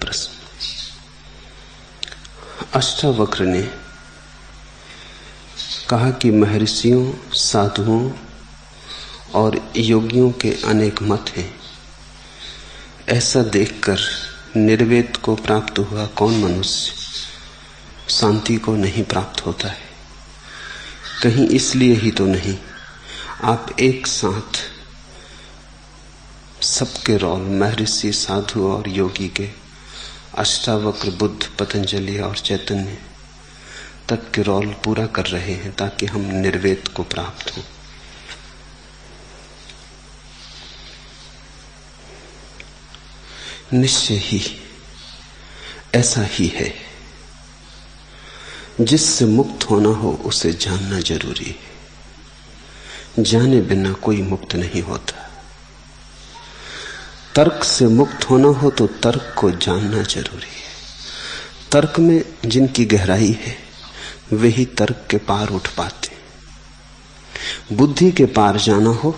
प्रश्न। अष्टावक्र ने कहा कि महर्षियों, साधुओं और योगियों के अनेक मत हैं। ऐसा देखकर निर्वेद को प्राप्त हुआ कौन मनुष्य शांति को नहीं प्राप्त होता है? कहीं इसलिए ही तो नहीं आप एक साथ सबके रोल, महर्षि, साधु और योगी के, अष्टावक्र, बुद्ध, पतंजलि और चैतन्य तक के रोल पूरा कर रहे हैं ताकि हम निर्वेद को प्राप्त हों। निश्चय ही ऐसा ही है। जिससे मुक्त होना हो उसे जानना जरूरी है। जाने बिना कोई मुक्त नहीं होता। तर्क से मुक्त होना हो तो तर्क को जानना जरूरी है। तर्क में जिनकी गहराई है वे ही तर्क के पार उठ पाते। बुद्धि के पार जाना हो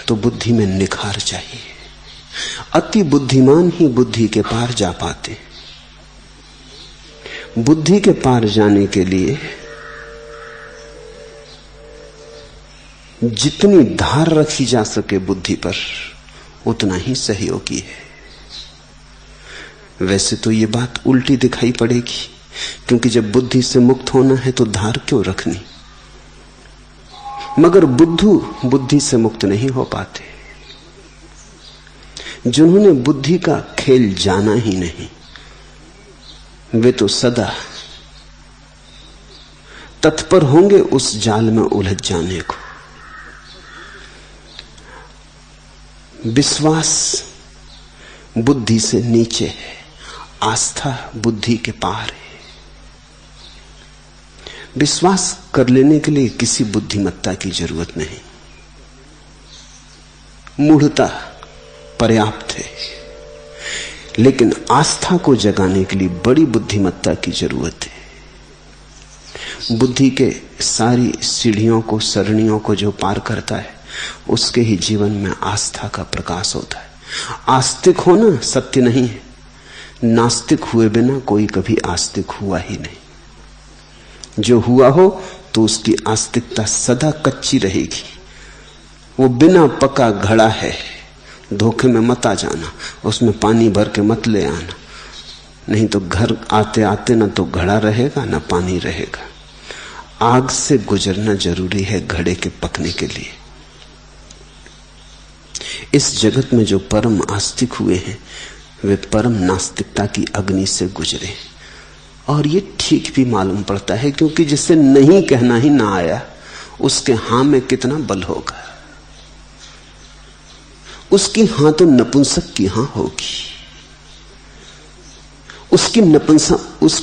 तो बुद्धि में निखार चाहिए। अति बुद्धिमान ही बुद्धि के पार जा पाते। बुद्धि के पार जाने के लिए जितनी धार रखी जा सके बुद्धि पर उतना ही सहयोगी है। वैसे तो ये बात उल्टी दिखाई पड़ेगी, क्योंकि जब बुद्धि से मुक्त होना है तो धार क्यों रखनी? मगर बुद्धू बुद्धि से मुक्त नहीं हो पाते। जिन्होंने बुद्धि का खेल जाना ही नहीं वे तो सदा तत्पर होंगे उस जाल में उलझ जाने को। विश्वास बुद्धि से नीचे है, आस्था बुद्धि के पार है। विश्वास कर लेने के लिए किसी बुद्धिमत्ता की जरूरत नहीं, मूढ़ता पर्याप्त है। लेकिन आस्था को जगाने के लिए बड़ी बुद्धिमत्ता की जरूरत है। बुद्धि के सारी सीढ़ियों को, सरणियों को जो पार करता है उसके ही जीवन में आस्था का प्रकाश होता है। आस्तिक होना सत्य नहीं है। नास्तिक हुए बिना कोई कभी आस्तिक हुआ ही नहीं। जो हुआ हो तो उसकी आस्तिकता सदा कच्ची रहेगी। वो बिना पका घड़ा है, धोखे में मत आ जाना, उसमें पानी भर के मत ले आना, नहीं तो घर आते आते ना तो घड़ा रहेगा ना पानी रहेगा। आग से गुजरना जरूरी है घड़े के पकने के लिए। इस जगत में जो परम आस्तिक हुए हैं वे परम नास्तिकता की अग्नि से गुजरे, और ये ठीक भी मालूम पड़ता है, क्योंकि जिसे नहीं कहना ही ना आया उसके हां में कितना बल होगा। उसकी हां तो नपुंसक की हां होगी। उसकी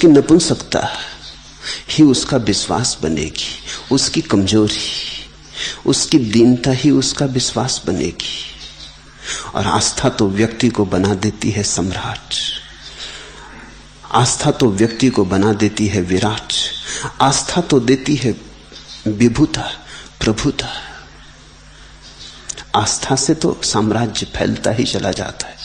नपुंसकता ही उसका विश्वास बनेगी। उसकी कमजोरी, उसकी दीनता ही उसका विश्वास बनेगी। और आस्था तो व्यक्ति को बना देती है सम्राट। आस्था तो व्यक्ति को बना देती है विराट। आस्था तो देती है विभुता, प्रभुता। आस्था से तो साम्राज्य फैलता ही चला जाता है।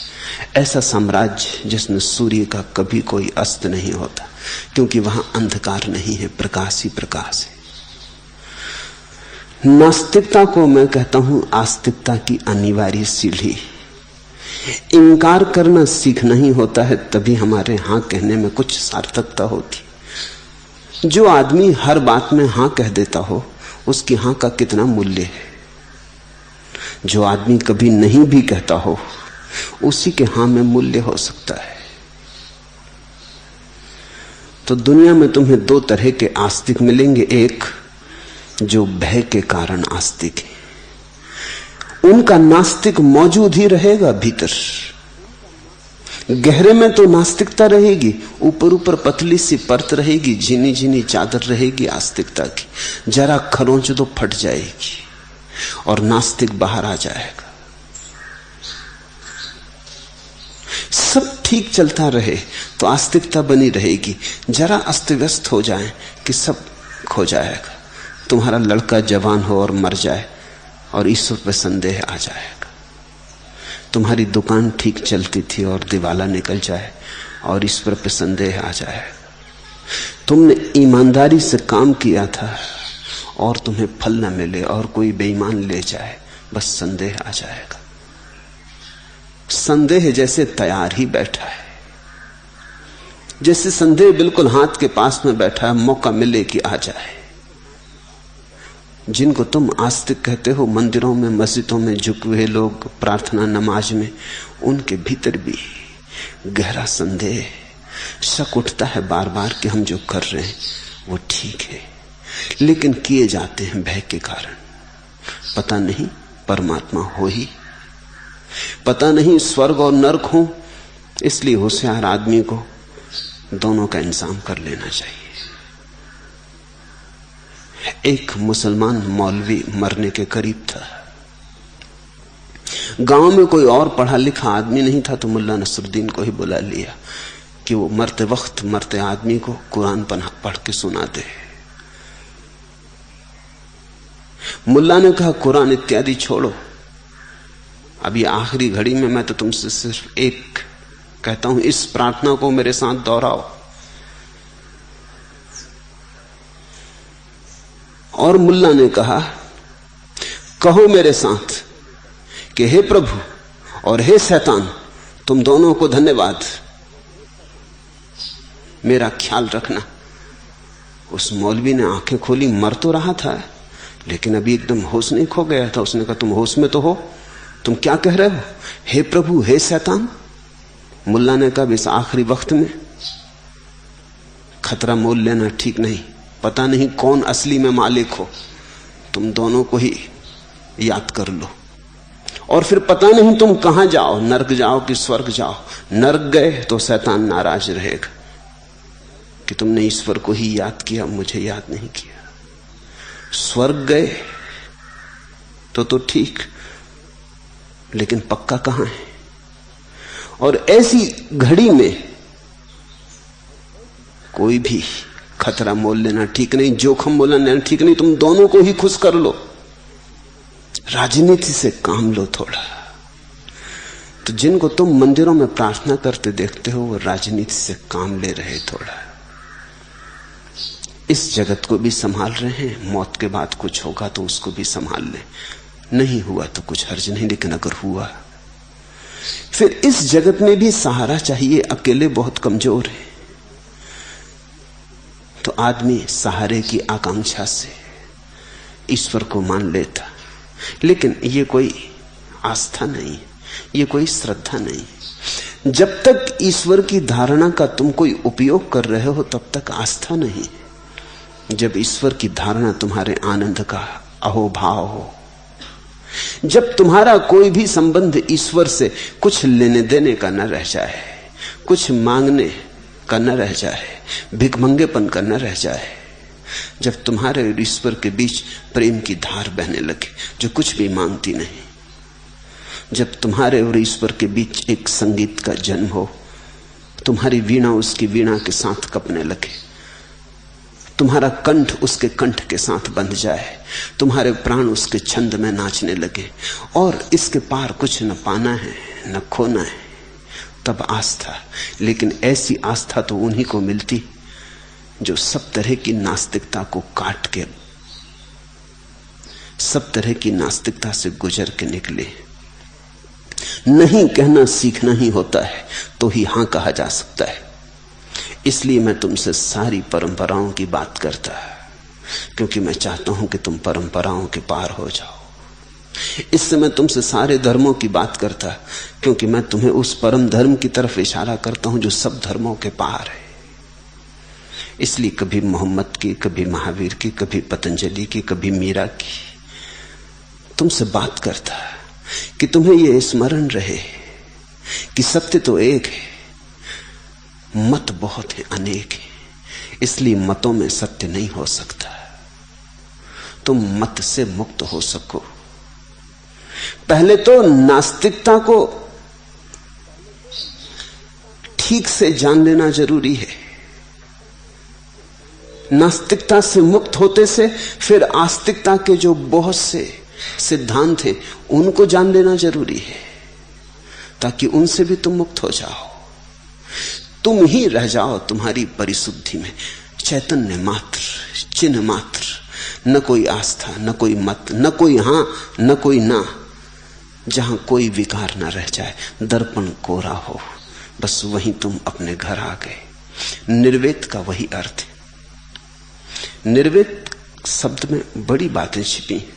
ऐसा साम्राज्य जिसमें सूर्य का कभी कोई अस्त नहीं होता, क्योंकि वहां अंधकार नहीं है, प्रकाश ही प्रकाश है। नास्तिकता को मैं कहता हूं आस्तिकता की अनिवार्य सीढ़ी। इनकार करना सीखना ही होता है, तभी हमारे हां कहने में कुछ सार्थकता होती। जो आदमी हर बात में हां कह देता हो उसकी हां का कितना मूल्य है। जो आदमी कभी नहीं भी कहता हो उसी के हां में मूल्य हो सकता है। तो दुनिया में तुम्हें दो तरह के आस्तिक मिलेंगे। एक जो भय के कारण आस्तिक है, उनका नास्तिक मौजूद ही रहेगा भीतर। गहरे में तो नास्तिकता रहेगी, ऊपर ऊपर पतली सी परत रहेगी, झिनी झिनी चादर रहेगी आस्तिकता की। जरा खरोंच तो फट जाएगी और नास्तिक बाहर आ जाएगा। सब ठीक चलता रहे तो आस्तिकता बनी रहेगी। जरा अस्त व्यस्त हो जाए कि सब खो जाएगा। तुम्हारा लड़का जवान हो और मर जाए और ईश्वर पर संदेह आ जाएगा। तुम्हारी दुकान ठीक चलती थी और दिवाला निकल जाए और ईश्वर पे संदेह आ जाए। तुमने ईमानदारी से काम किया था और तुम्हें फल न मिले और कोई बेईमान ले जाए, बस संदेह आ जाएगा। संदेह जैसे तैयार ही बैठा है, जैसे संदेह बिल्कुल हाथ के पास में बैठा है, मौका मिले कि आ जाए। जिनको तुम आस्तिक कहते हो, मंदिरों में मस्जिदों में झुके हुए लोग, प्रार्थना नमाज में, उनके भीतर भी गहरा संदेह, शक उठता है बार बार कि हम जो कर रहे हैं वो ठीक है, लेकिन किए जाते हैं भय के कारण। पता नहीं परमात्मा हो ही, पता नहीं स्वर्ग और नरक हो, इसलिए होशियार आदमी को दोनों का इंतजाम कर लेना चाहिए। एक मुसलमान मौलवी मरने के करीब था। गांव में कोई और पढ़ा लिखा आदमी नहीं था, तो मुल्ला नसरुद्दीन को ही बुला लिया कि वो मरते वक्त मरते आदमी को कुरान पढ़ के सुना दे। मुल्ला ने कहा, कुरान इत्यादि छोड़ो, अभी आखिरी घड़ी में मैं तो तुमसे सिर्फ एक कहता हूं, इस प्रार्थना को मेरे साथ दोहराओ। और मुल्ला ने कहा, कहो मेरे साथ कि हे प्रभु और हे शैतान, तुम दोनों को धन्यवाद, मेरा ख्याल रखना। उस मौलवी ने आंखें खोली, मर तो रहा था लेकिन अभी एकदम होश नहीं खो गया था। उसने कहा, तुम होश में तो हो, तुम क्या कह रहे हो, हे प्रभु हे शैतान? मुल्ला ने कहा, इस आखिरी वक्त में खतरा मोल लेना ठीक नहीं, पता नहीं कौन असली में मालिक हो, तुम दोनों को ही याद कर लो। और फिर पता नहीं तुम कहां जाओ, नरक जाओ कि स्वर्ग जाओ। नरक गए तो शैतान नाराज रहेगा कि तुमने ईश्वर को ही याद किया, मुझे याद नहीं किया। स्वर्ग गए तो ठीक, लेकिन पक्का कहां है? और ऐसी घड़ी में कोई भी खतरा मोल लेना ठीक नहीं, जोखम मोल लेना ठीक नहीं। तुम दोनों को ही खुश कर लो, राजनीति से काम लो थोड़ा। तो जिनको तुम मंदिरों में प्रार्थना करते देखते हो, वो राजनीति से काम ले रहे थोड़ा। इस जगत को भी संभाल रहे हैं, मौत के बाद कुछ होगा तो उसको भी संभाल ले। नहीं हुआ तो कुछ हर्ज नहीं, लेकिन अगर हुआ फिर इस जगत में भी सहारा चाहिए। अकेले बहुत कमजोर है, तो आदमी सहारे की आकांक्षा से ईश्वर को मान लेता। लेकिन ये कोई आस्था नहीं, ये कोई श्रद्धा नहीं। जब तक ईश्वर की धारणा का तुम कोई उपयोग कर रहे हो, तब तक आस्था नहीं। जब ईश्वर की धारणा तुम्हारे आनंद का अहोभाव हो, जब तुम्हारा कोई भी संबंध ईश्वर से कुछ लेने देने का न रह जाए, कुछ मांगने का न रह जाए, भिखमंगेपन का न रह जाए, जब तुम्हारे और ईश्वर के बीच प्रेम की धार बहने लगे जो कुछ भी मांगती नहीं, जब तुम्हारे और ईश्वर के बीच एक संगीत का जन्म हो, तुम्हारी वीणा उसकी वीणा के साथ कपने लगे, तुम्हारा कंठ उसके कंठ के साथ बंध जाए, तुम्हारे प्राण उसके छंद में नाचने लगे, और इसके पार कुछ न पाना है न खोना है, तब आस्था। लेकिन ऐसी आस्था तो उन्हीं को मिलती जो सब तरह की नास्तिकता को काट के, सब तरह की नास्तिकता से गुजर के निकले। नहीं कहना सीखना ही होता है, तो ही हां कहा जा सकता है। इसलिए मैं तुमसे सारी परंपराओं की बात करता, क्योंकि मैं चाहता हूं कि तुम परंपराओं के पार हो जाओ। इससे मैं तुमसे सारे धर्मों की बात करता, क्योंकि मैं तुम्हें उस परम धर्म की तरफ इशारा करता हूं जो सब धर्मों के पार है। इसलिए कभी मोहम्मद की, कभी महावीर की, कभी पतंजलि की, कभी मीरा की तुमसे बात करता कि तुम्हें यह स्मरण रहे कि सत्य तो एक है, मत बहुत है, अनेक है। इसलिए मतों में सत्य नहीं हो सकता। तुम मत से मुक्त हो सको, पहले तो नास्तिकता को ठीक से जान लेना जरूरी है। नास्तिकता से मुक्त होते से फिर आस्तिकता के जो बहुत से सिद्धांत हैं उनको जान लेना जरूरी है। ताकि उनसे भी तुम मुक्त हो जाओ। तुम ही रह जाओ तुम्हारी परिशुद्धि में, चैतन्य मात्र, चिन्ह मात्र, न कोई आस्था, न कोई मत, न कोई हां, न कोई ना, जहां कोई विकार न रह जाए, दर्पण कोरा हो, बस वहीं तुम अपने घर आ गए। निर्वेद का वही अर्थ है। निर्वेद शब्द में बड़ी बातें छिपी।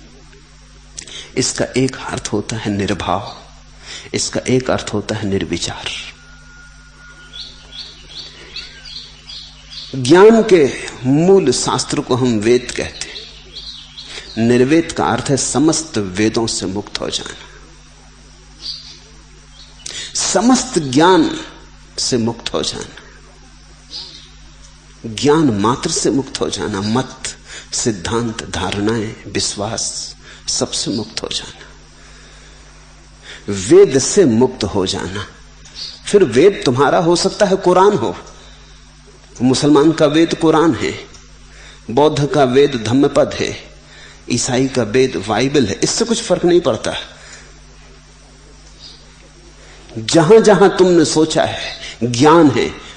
इसका एक अर्थ होता है निर्भाव, इसका एक अर्थ होता है निर्विचार। ज्ञान के मूल शास्त्र को हम वेद कहते हैं। निर्वेद का अर्थ है समस्त वेदों से मुक्त हो जाना, समस्त ज्ञान से मुक्त हो जाना, ज्ञान मात्र से मुक्त हो जाना, मत, सिद्धांत, धारणाएं, विश्वास, सबसे मुक्त हो जाना, वेद से मुक्त हो जाना। फिर वेद तुम्हारा हो सकता है कुरान हो, मुसलमान का वेद कुरान है, बौद्ध का वेद धम्मपद है, ईसाई का वेद बाइबल है, इससे कुछ फर्क नहीं पड़ता। जहां जहां तुमने सोचा है ज्ञान है,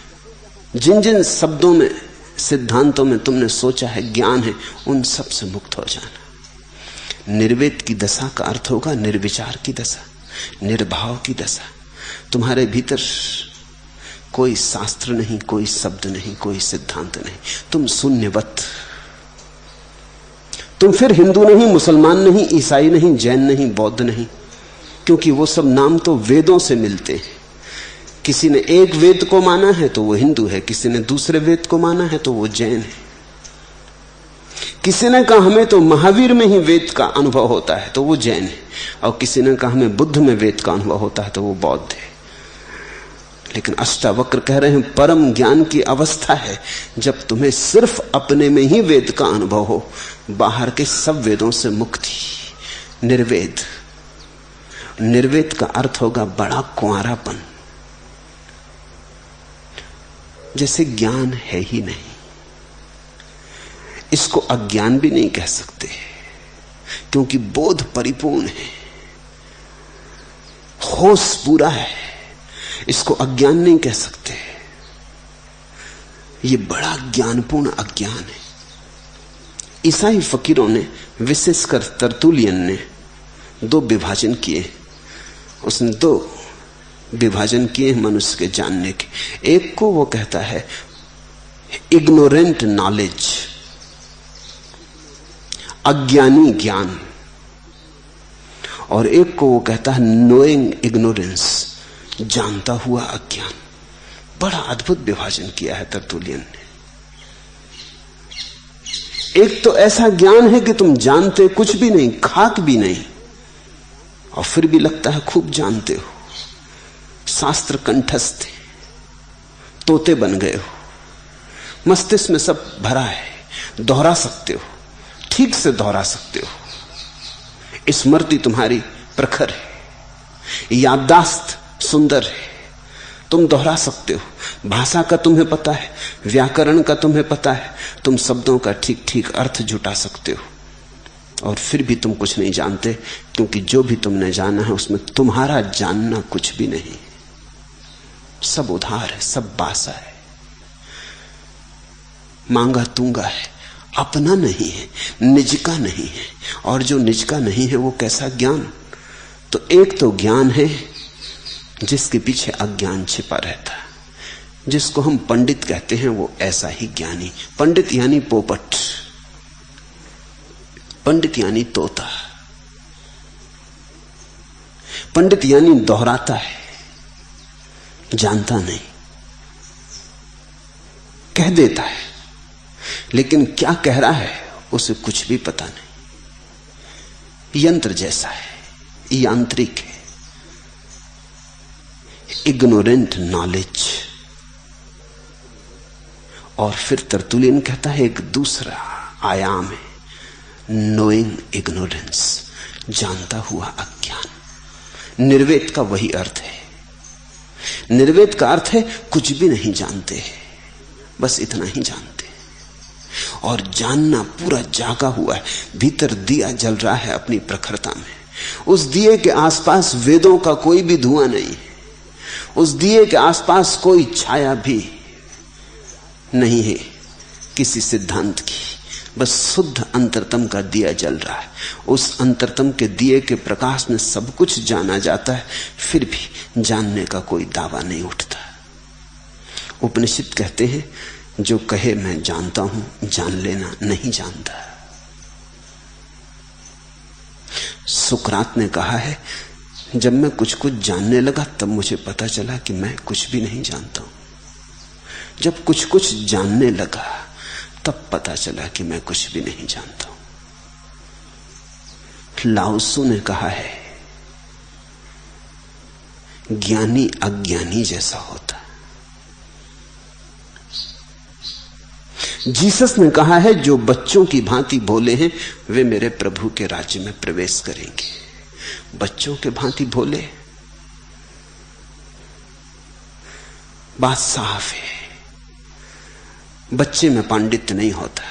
जिन जिन शब्दों में, सिद्धांतों में तुमने सोचा है ज्ञान है, उन सब से मुक्त हो जाना। निर्वेद की दशा का अर्थ होगा निर्विचार की दशा, निर्भाव की दशा। तुम्हारे भीतर कोई शास्त्र नहीं, कोई शब्द नहीं, कोई सिद्धांत नहीं, तुम शून्यवत। तुम फिर हिंदू नहीं, मुसलमान नहीं, ईसाई नहीं, जैन नहीं, बौद्ध नहीं, क्योंकि वो सब नाम तो वेदों से मिलते हैं। किसी ने एक वेद को माना है तो वो हिंदू है, किसी ने दूसरे वेद को माना है तो वो जैन है। किसी ने कहा हमें तो महावीर में ही वेद का अनुभव होता है तो वो जैन है, और किसी ने कहा हमें बुद्ध में वेद का अनुभव होता है तो वो बौद्ध है। लेकिन अष्टावक्र कह रहे हैं परम ज्ञान की अवस्था है जब तुम्हें सिर्फ अपने में ही वेद का अनुभव हो, बाहर के सब वेदों से मुक्ति। निर्वेद, निर्वेद का अर्थ होगा बड़ा कुंवारापन, जैसे ज्ञान है ही नहीं। इसको अज्ञान भी नहीं कह सकते क्योंकि बोध परिपूर्ण है, होश पूरा है, इसको अज्ञान नहीं कह सकते। ये बड़ा ज्ञानपूर्ण अज्ञान है। ईसाई फकीरों ने, विशेषकर तरतुलियन ने, दो विभाजन किए। उसने दो विभाजन किए मनुष्य के जानने के। एक को वो कहता है इग्नोरेंट नॉलेज, अज्ञानी ज्ञान, और एक को वो कहता है नोइंग इग्नोरेंस, जानता हुआ अज्ञान। बड़ा अद्भुत विभाजन किया है तरतुलियन ने। एक तो ऐसा ज्ञान है कि तुम जानते कुछ भी नहीं, खाक भी नहीं, और फिर भी लगता है खूब जानते हो, शास्त्र कंठस्थ है, तोते बन गए हो, मस्तिष्क में सब भरा है, दोहरा सकते हो, ठीक से दोहरा सकते हो, स्मृति तुम्हारी प्रखर है, याददाश्त सुंदर है, तुम दोहरा सकते हो, भाषा का तुम्हें पता है, व्याकरण का तुम्हें पता है, तुम शब्दों का ठीक ठीक अर्थ जुटा सकते हो, और फिर भी तुम कुछ नहीं जानते, क्योंकि जो भी तुमने जाना है उसमें तुम्हारा जानना कुछ भी नहीं, सब उधार है, सब बासा है, मांगा तूंगा है, अपना नहीं है, निज का नहीं है। और जो निज का नहीं है वो कैसा ज्ञान? तो एक तो ज्ञान है जिसके पीछे अज्ञान छिपा रहता है, जिसको हम पंडित कहते हैं, वो ऐसा ही ज्ञानी। पंडित यानी पोपट, पंडित यानी तोता, पंडित यानी दोहराता है, जानता नहीं, कह देता है, लेकिन क्या कह रहा है उसे कुछ भी पता नहीं। यंत्र जैसा है, यांत्रिक है, इग्नोरेंट नॉलेज। और फिर तरतुलियन कहता है एक दूसरा आयाम है, नोइंग इग्नोरेंस, जानता हुआ अज्ञान। निर्वेद का वही अर्थ है। निर्वेद का अर्थ है कुछ भी नहीं जानते, बस इतना ही जानते, और जानना पूरा जागा हुआ है, भीतर दिया जल रहा है अपनी प्रखरता में। उस दिए के आसपास वेदों का कोई भी धुआं नहीं है, उस दिए के आसपास कोई छाया भी नहीं है किसी सिद्धांत की, बस शुद्ध अंतरतम का दिया जल रहा है। उस अंतरतम के दिए के प्रकाश में सब कुछ जाना जाता है, फिर भी जानने का कोई दावा नहीं उठता। उपनिषद कहते हैं, जो कहे मैं जानता हूं, जान लेना नहीं जानता। सुकरात ने कहा है, जब मैं कुछ कुछ जानने लगा तब मुझे पता चला कि मैं कुछ भी नहीं जानता हूं। जब कुछ कुछ जानने लगा तब पता चला कि मैं कुछ भी नहीं जानता हूं। लाओ त्सु ने कहा है, ज्ञानी अज्ञानी जैसा होता। जीसस ने कहा है, जो बच्चों की भांति भोले हैं वे मेरे प्रभु के राज्य में प्रवेश करेंगे। बच्चों के भांति भोले, बात साफ है। बच्चे में पांडित्य नहीं होता।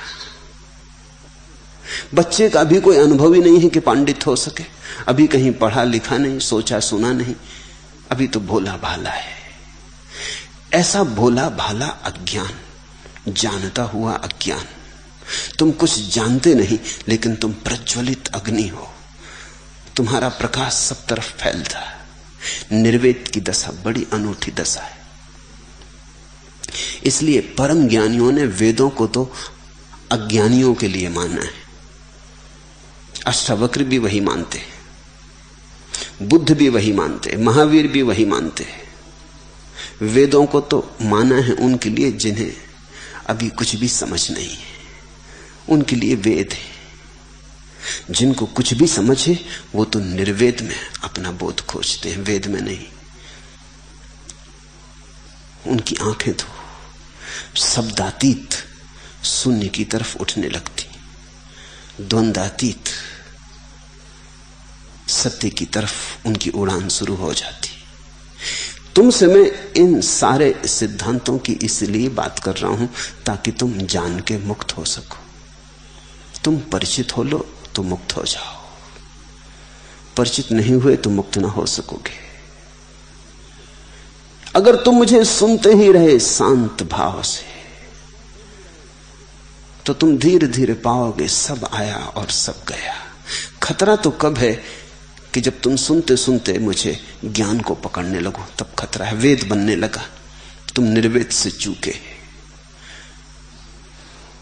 बच्चे का अभी कोई अनुभव ही नहीं है कि पांडित हो सके। अभी कहीं पढ़ा लिखा नहीं, सोचा सुना नहीं, अभी तो भोला भाला है। ऐसा भोला भाला अज्ञान, जानता हुआ अज्ञान। तुम कुछ जानते नहीं, लेकिन तुम प्रज्वलित अग्नि हो। तुम्हारा प्रकाश सब तरफ फैलता है। निर्वेद की दशा बड़ी अनूठी दशा है। इसलिए परम ज्ञानियों ने वेदों को तो अज्ञानियों के लिए माना है। अष्टावक्र भी वही मानते हैं, बुद्ध भी वही मानते हैं, महावीर भी वही मानते हैं। वेदों को तो माना है उनके लिए जिन्हें अभी कुछ भी समझ नहीं है, उनके लिए वेद है। जिनको कुछ भी समझ है वो तो निर्वेद में अपना बोध खोजते हैं, वेद में नहीं। उनकी आंखें तो शब्दातीत शून्य की तरफ उठने लगती, द्वंद्वातीत सत्य की तरफ उनकी उड़ान शुरू हो जाती। तुमसे मैं इन सारे सिद्धांतों की इसलिए बात कर रहा हूं ताकि तुम जान के मुक्त हो सको। तुम परिचित हो लो तो मुक्त हो जाओ, परिचित नहीं हुए तो मुक्त ना हो सकोगे। अगर तुम मुझे सुनते ही रहे शांत भाव से, तो तुम धीरे धीरे पाओगे सब आया और सब गया। खतरा तो कब है कि जब तुम सुनते सुनते मुझे ज्ञान को पकड़ने लगो, तब खतरा है। वेद बनने लगा, तुम निर्वेद से चूके।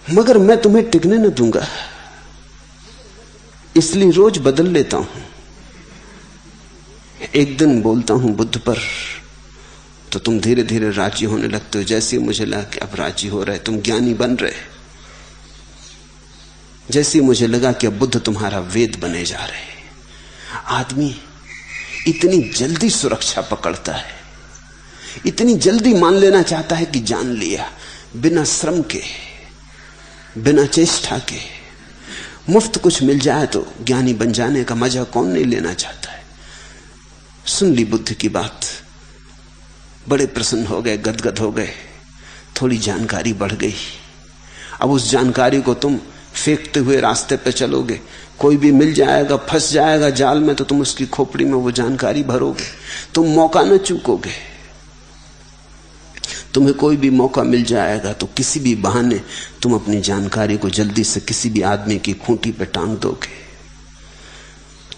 मगर मैं तुम्हें टिकने न दूंगा, इसलिए रोज बदल लेता हूं। एक दिन बोलता हूं बुद्ध पर, तो तुम धीरे धीरे राजी होने लगते हो। जैसे मुझे लगा कि अब राजी हो रहे, तुम ज्ञानी बन रहे। जैसे मुझे लगा कि अब बुद्ध तुम्हारा वेद बने जा रहे। आदमी इतनी जल्दी सुरक्षा पकड़ता है, इतनी जल्दी मान लेना चाहता है कि जान लिया, बिना श्रम के, बिना चेष्टा के। मुफ्त कुछ मिल जाए तो ज्ञानी बन जाने का मजा कौन नहीं लेना चाहता है। सुन ली बुद्ध की बात, बड़े प्रसन्न हो गए, गदगद हो गए। थोड़ी जानकारी बढ़ गई। अब उस जानकारी को तुम फेंकते हुए रास्ते पे चलोगे। कोई भी मिल जाएगा, फंस जाएगा जाल में, तो तुम उसकी खोपड़ी में वो जानकारी भरोगे। तुम मौका न चूकोगे। तुम्हें कोई भी मौका मिल जाएगा तो किसी भी बहाने तुम अपनी जानकारी को जल्दी से किसी भी आदमी की खूंटी पे टांग दोगे।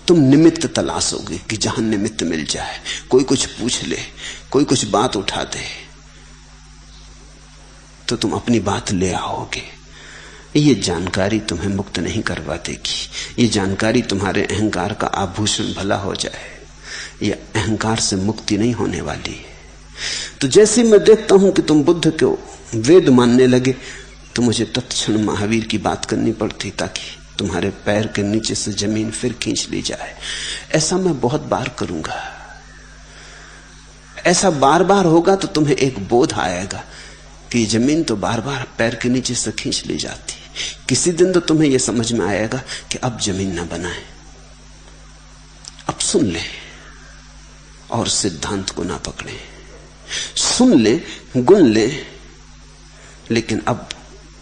तुम निमित्त तलाशोगे कि जहां निमित्त मिल जाए, कोई कुछ पूछ ले, कोई कुछ बात उठा दे, तो तुम अपनी बात ले आओगे। ये जानकारी तुम्हें मुक्त नहीं करवा देगी। ये जानकारी तुम्हारे अहंकार का आभूषण भला हो जाए, ये अहंकार से मुक्ति नहीं होने वाली है। तो जैसे मैं देखता हूं कि तुम बुद्ध को वेद मानने लगे, तो मुझे तत्क्षण महावीर की बात करनी पड़ती, ताकि तुम्हारे पैर के नीचे से जमीन फिर खींच ली जाए। ऐसा मैं बहुत बार करूंगा। ऐसा बार बार होगा तो तुम्हें एक बोध आएगा कि जमीन तो बार बार पैर के नीचे से खींच ली जाती। किसी दिन तो तुम्हें यह समझ में आएगा कि अब जमीन ना बनाए, अब सुन ले और सिद्धांत को ना पकड़े। सुन ले, गुन ले, लेकिन अब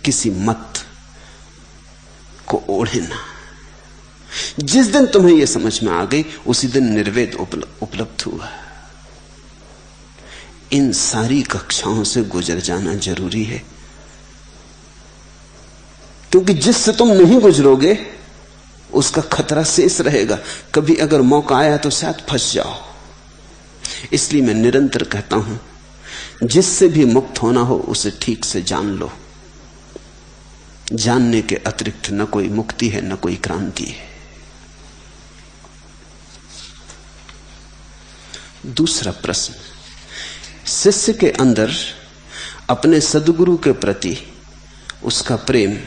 किसी मत को ओढ़े ना। जिस दिन तुम्हें यह समझ में आ गई, उसी दिन निर्वेद उपलब्ध हुआ। इन सारी कक्षाओं से गुजर जाना जरूरी है, क्योंकि जिससे तुम नहीं गुजरोगे उसका खतरा शेष रहेगा। कभी अगर मौका आया तो शायद फंस जाओ। इसलिए मैं निरंतर कहता हूं, जिससे भी मुक्त होना हो उसे ठीक से जान लो। जानने के अतिरिक्त न कोई मुक्ति है, न कोई क्रांति है। दूसरा प्रश्न, शिष्य के अंदर अपने सद्गुरु के प्रति उसका प्रेम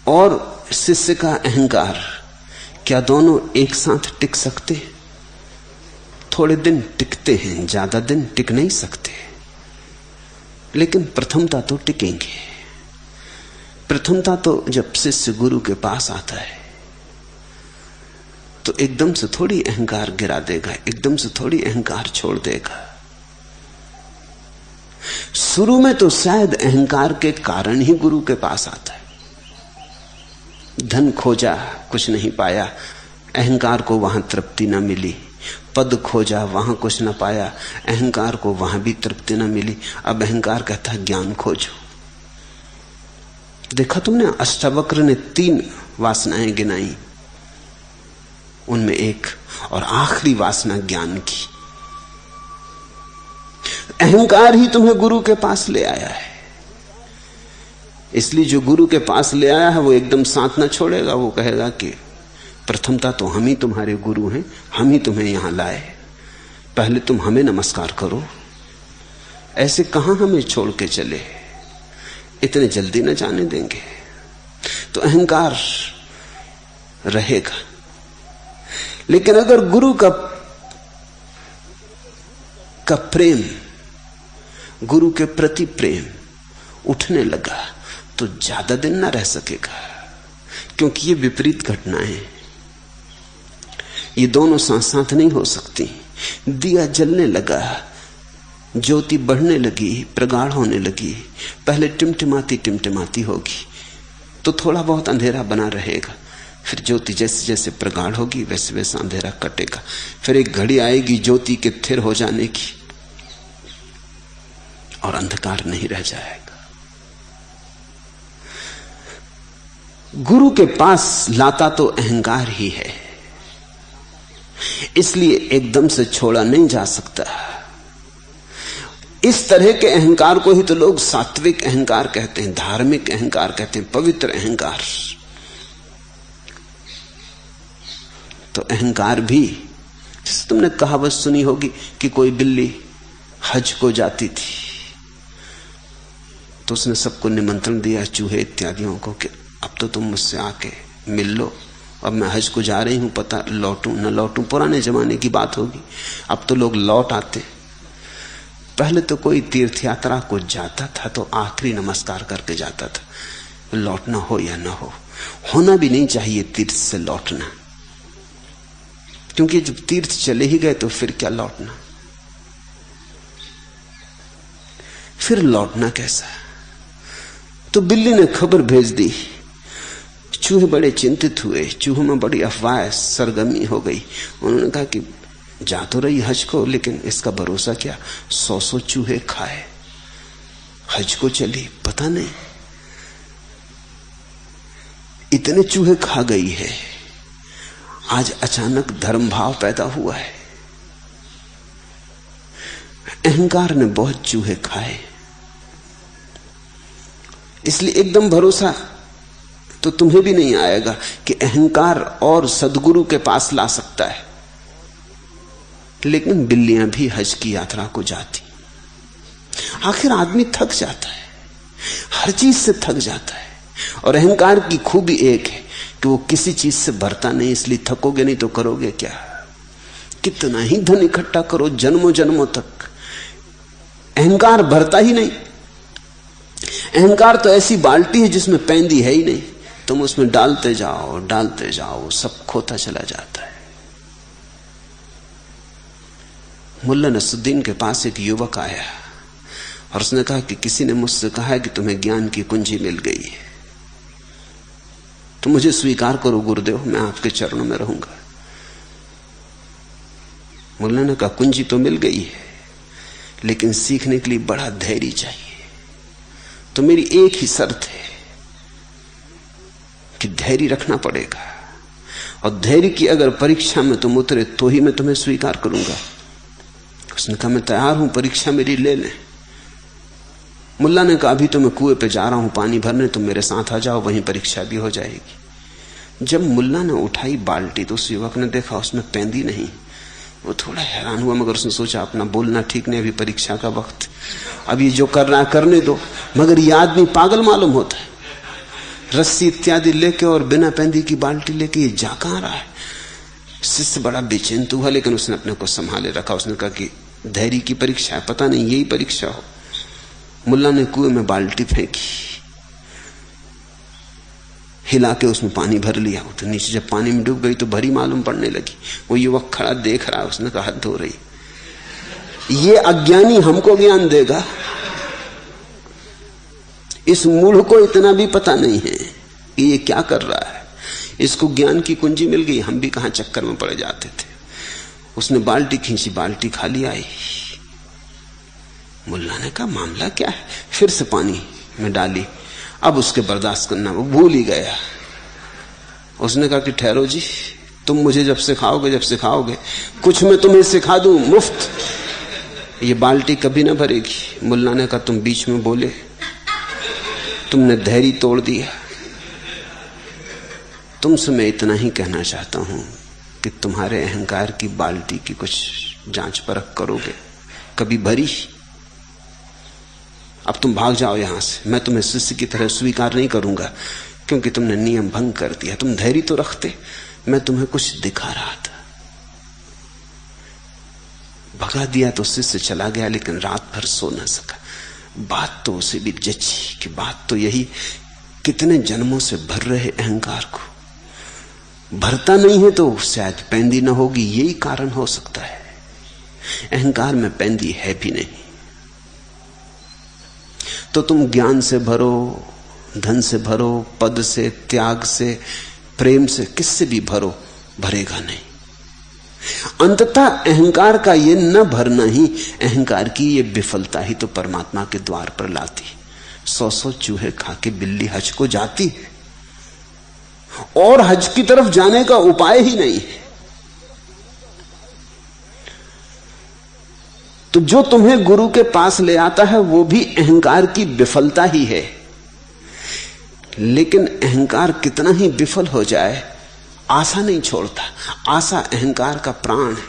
और शिष्य का अहंकार, क्या दोनों एक साथ टिक सकते? थोड़े दिन टिकते हैं, ज्यादा दिन टिक नहीं सकते, लेकिन प्रथमता तो टिकेंगे। प्रथमता तो जब शिष्य गुरु के पास आता है तो एकदम से थोड़ी अहंकार गिरा देगा, एकदम से थोड़ी अहंकार छोड़ देगा। शुरू में तो शायद अहंकार के कारण ही गुरु के पास आता है। धन खोजा, कुछ नहीं पाया, अहंकार को वहां तृप्ति न मिली। पद खोजा, वहां कुछ न पाया, अहंकार को वहां भी तृप्ति न मिली। अब अहंकार कहता है ज्ञान खोजो। देखा तुमने, अष्टावक्र ने 3 वासनाएं गिनाई, उनमें एक और आखिरी वासना ज्ञान की। अहंकार ही तुम्हें गुरु के पास ले आया है। इसलिए जो गुरु के पास ले आया है वो एकदम साथ न छोड़ेगा। वो कहेगा कि प्रथमता तो हम ही तुम्हारे गुरु हैं, हम ही तुम्हें यहां लाए, पहले तुम हमें नमस्कार करो। ऐसे कहां हमें छोड़ के चले, इतने जल्दी न जाने देंगे। तो अहंकार रहेगा। लेकिन अगर गुरु का प्रेम, गुरु के प्रति प्रेम उठने लगा तो ज्यादा दिन ना रह सकेगा, क्योंकि ये विपरीत घटनाएं, ये दोनों साथ साथ नहीं हो सकती। दिया जलने लगा, ज्योति बढ़ने लगी, प्रगाढ़ होने लगी। पहले टिमटिमाती टिमटिमाती होगी तो थोड़ा बहुत अंधेरा बना रहेगा, फिर ज्योति जैसे जैसे प्रगाढ़ होगी वैसे वैसे अंधेरा कटेगा। फिर एक घड़ी आएगी ज्योति के थिर हो जाने की और अंधकार नहीं रह जाएगा। गुरु के पास लाता तो अहंकार ही है, इसलिए एकदम से छोड़ा नहीं जा सकता। इस तरह के अहंकार को ही तो लोग सात्विक अहंकार कहते हैं, धार्मिक अहंकार कहते हैं, पवित्र अहंकार। तो अहंकार भी, जैसे तुमने कहावत सुनी होगी कि कोई बिल्ली हज को जाती थी तो उसने सबको निमंत्रण दिया, चूहे इत्यादियों को, कि अब तो तुम मुझसे आके मिल लो, अब मैं हज को जा रही हूं, पता लौटूं न लौटूं। पुराने जमाने की बात होगी, अब तो लोग लौट आते। पहले तो कोई तीर्थ यात्रा को जाता था तो आखिरी नमस्कार करके जाता था, लौटना हो या ना हो। होना भी नहीं चाहिए तीर्थ से लौटना, क्योंकि जब तीर्थ चले ही गए तो फिर क्या लौटना, फिर लौटना कैसा। तो बिल्ली ने खबर भेज दी, चूहे बड़े चिंतित हुए, चूहों में बड़ी अफवाह सरगर्मी हो गई। उन्होंने कहा कि जा तो रही हज को, लेकिन इसका भरोसा क्या, 100 चूहे खाए, हज को चली, पता नहीं इतने चूहे खा गई है। आज अचानक धर्म भाव पैदा हुआ है, अहंकार ने बहुत चूहे खाए, इसलिए एकदम भरोसा तो तुम्हें भी नहीं आएगा कि अहंकार और सदगुरु के पास ला सकता है। लेकिन बिल्लियां भी हज की यात्रा को जाती। आखिर आदमी थक जाता है, हर चीज से थक जाता है। और अहंकार की खूबी एक है कि वो किसी चीज से भरता नहीं, इसलिए थकोगे नहीं तो करोगे क्या। कितना ही धन इकट्ठा करो जन्मों जन्मों तक, अहंकार भरता ही नहीं। अहंकार तो ऐसी बाल्टी है जिसमें पैंदी है ही नहीं, तुम उसमें डालते जाओ, सब खोता चला जाता है। मुल्ला नसरुद्दीन के पास एक युवक आया और उसने कहा कि किसी ने मुझसे कहा है कि तुम्हें ज्ञान की कुंजी मिल गई है, तो मुझे स्वीकार करो गुरुदेव, मैं आपके चरणों में रहूंगा। मुल्ला ने कहा कुंजी तो मिल गई है, लेकिन सीखने के लिए बड़ा धैर्य चाहिए। तो मेरी एक ही शर्त है कि धैर्य रखना पड़ेगा, और धैर्य की अगर परीक्षा में तुम उतरे तो ही मैं तुम्हें स्वीकार करूंगा। उसने कहा मैं तैयार हूं, परीक्षा मेरी ले लें। मुल्ला ने कहा अभी तो मैं कुएं पे जा रहा हूं पानी भरने, तुम मेरे साथ आ जाओ, वहीं परीक्षा भी हो जाएगी। जब मुल्ला ने उठाई बाल्टी तो उस युवक ने देखा उसमें पैंदी नहीं। वो थोड़ा हैरान हुआ, मगर उसने सोचा अपना बोलना ठीक नहीं, अभी परीक्षा का वक्त, अब ये जो कर रहा है करने दो। मगर ये आदमी पागल मालूम होता है, रस्सी इत्यादि लेके और बिना पैंदी की बाल्टी लेके ये जा कहां रहा है। शिष्य बड़ा बेचैन हुआ, लेकिन उसने अपने को संभाले रखा। उसने कहा कि धैर्य की परीक्षा है, पता नहीं यही परीक्षा हो। मुल्ला ने कुएं में बाल्टी फेंकी, हिला के उसमें पानी भर लिया। तो नीचे जब पानी में डूब गई तो भरी मालूम पड़ने लगी। वो युवक खड़ा देख रहा है। उसने कहा हद हो रही, ये अज्ञानी हमको ज्ञान देगा, इस मूढ़ को इतना भी पता नहीं है कि ये क्या कर रहा है। इसको ज्ञान की कुंजी मिल गई, हम भी कहां चक्कर में पड़ जाते थे। उसने बाल्टी खींची, बाल्टी खाली आई। मुल्ला ने कहा मामला क्या है, फिर से पानी में डाली। अब उसके बर्दाश्त करना वो भूल ही गया। उसने कहा कि ठहरो जी, तुम मुझे जब सिखाओगे कुछ मैं तुम्हें सिखा दूं मुफ्त, ये बाल्टी कभी ना भरेगी। मुल्ला ने कहा तुम बीच में बोले, तुमने धैर्य तोड़ दिया। तुमसे मैं इतना ही कहना चाहता हूं कि तुम्हारे अहंकार की बाल्टी की कुछ जांच परख करोगे, कभी भरी। अब तुम भाग जाओ यहां से, मैं तुम्हें शिष्य की तरह स्वीकार नहीं करूंगा, क्योंकि तुमने नियम भंग कर दिया। तुम धैर्य तो रखते, मैं तुम्हें कुछ दिखा रहा था। भगा दिया तो शिष्य चला गया, लेकिन रात भर सो न सका। बात तो उसे भी जची कि बात तो यही, कितने जन्मों से भर रहे अहंकार को भरता नहीं है तो शायद पैंदी न होगी, यही कारण हो सकता है। अहंकार में पैंदी है भी नहीं। तो तुम ज्ञान से भरो, धन से भरो, पद से, त्याग से, प्रेम से, किससे भी भरो, भरेगा नहीं। अंततः अहंकार का ये न भरना ही, अहंकार की ये विफलता ही तो परमात्मा के द्वार पर लाती। 100 चूहे खा के बिल्ली हज को जाती है, और हज की तरफ जाने का उपाय ही नहीं है। तो जो तुम्हें गुरु के पास ले आता है वो भी अहंकार की विफलता ही है। लेकिन अहंकार कितना ही विफल हो जाए, आशा नहीं छोड़ता। आशा अहंकार का प्राण है।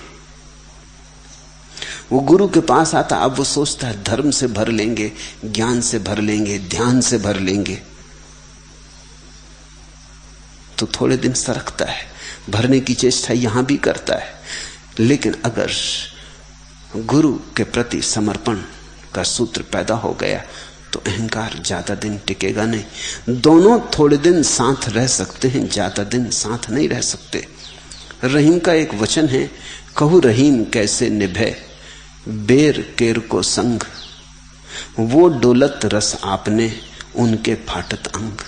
वो गुरु के पास आता, अब वो सोचता है धर्म से भर लेंगे, ज्ञान से भर लेंगे, ध्यान से भर लेंगे, तो थोड़े दिन सरकता है, भरने की चेष्टा यहां भी करता है। लेकिन अगर गुरु के प्रति समर्पण का सूत्र पैदा हो गया तो अहंकार ज्यादा दिन टिकेगा नहीं। दोनों थोड़े दिन साथ रह सकते हैं, ज्यादा दिन साथ नहीं रह सकते। रहीम का एक वचन है, कहू रहीम कैसे निभे बेर केर को संग, वो डोलत रस आपने उनके फाटत अंग।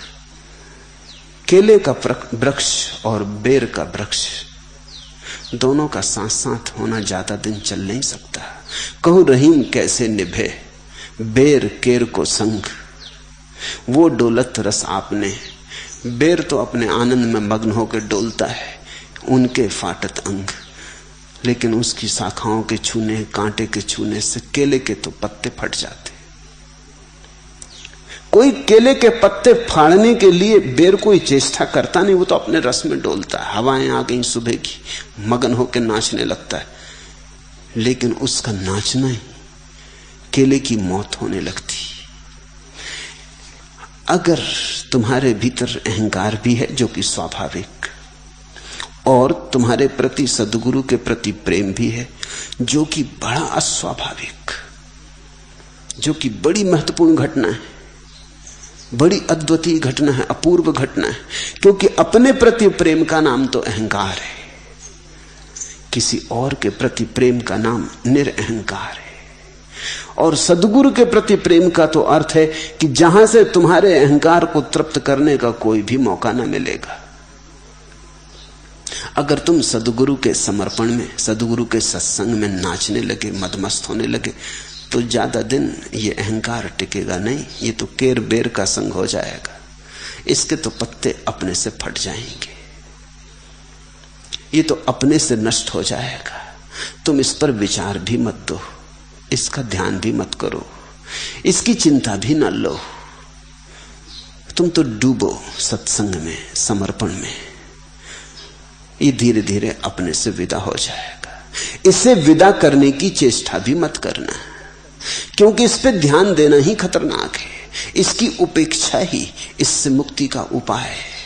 केले का वृक्ष और बेर का वृक्ष दोनों का साथ साथ होना ज्यादा दिन चल नहीं सकता। कहू रहीम कैसे निभे बेर केर को संग, वो डोलत रस आपने। बेर तो अपने आनंद में मग्न होकर डोलता है, उनके फाटत अंग, लेकिन उसकी शाखाओं के छूने, कांटे के छूने से केले के तो पत्ते फट जाते। कोई केले के पत्ते फाड़ने के लिए बेर कोई चेष्टा करता नहीं, वो तो अपने रस में डोलता है। हवाएं आ गई सुबह की, मगन होकर नाचने लगता है, लेकिन उसका नाचना ही केले की मौत होने लगती। अगर तुम्हारे भीतर अहंकार भी है जो कि स्वाभाविक, और तुम्हारे प्रति सद्गुरु के प्रति प्रेम भी है जो कि बड़ा अस्वाभाविक, जो कि बड़ी महत्वपूर्ण घटना है, बड़ी अद्वितीय घटना है, अपूर्व घटना है। क्योंकि अपने प्रति प्रेम का नाम तो अहंकार है, किसी और के प्रति प्रेम का नाम निरअहंकार है। और सद्गुरु के प्रति प्रेम का तो अर्थ है कि जहां से तुम्हारे अहंकार को तृप्त करने का कोई भी मौका न मिलेगा। अगर तुम सद्गुरु के समर्पण में, सद्गुरु के सत्संग में नाचने लगे, मदमस्त होने लगे, तो ज्यादा दिन ये अहंकार टिकेगा नहीं। ये तो केर बेर का संग हो जाएगा, इसके तो पत्ते अपने से फट जाएंगे, ये तो अपने से नष्ट हो जाएगा। तुम इस पर विचार भी मत दो, इसका ध्यान भी मत करो, इसकी चिंता भी न लो। तुम तो डूबो सत्संग में, समर्पण में। ये धीरे धीरे अपने से विदा हो जाएगा। इसे विदा करने की चेष्टा भी मत करना, क्योंकि इस पे ध्यान देना ही खतरनाक है। इसकी उपेक्षा ही इससे मुक्ति का उपाय है।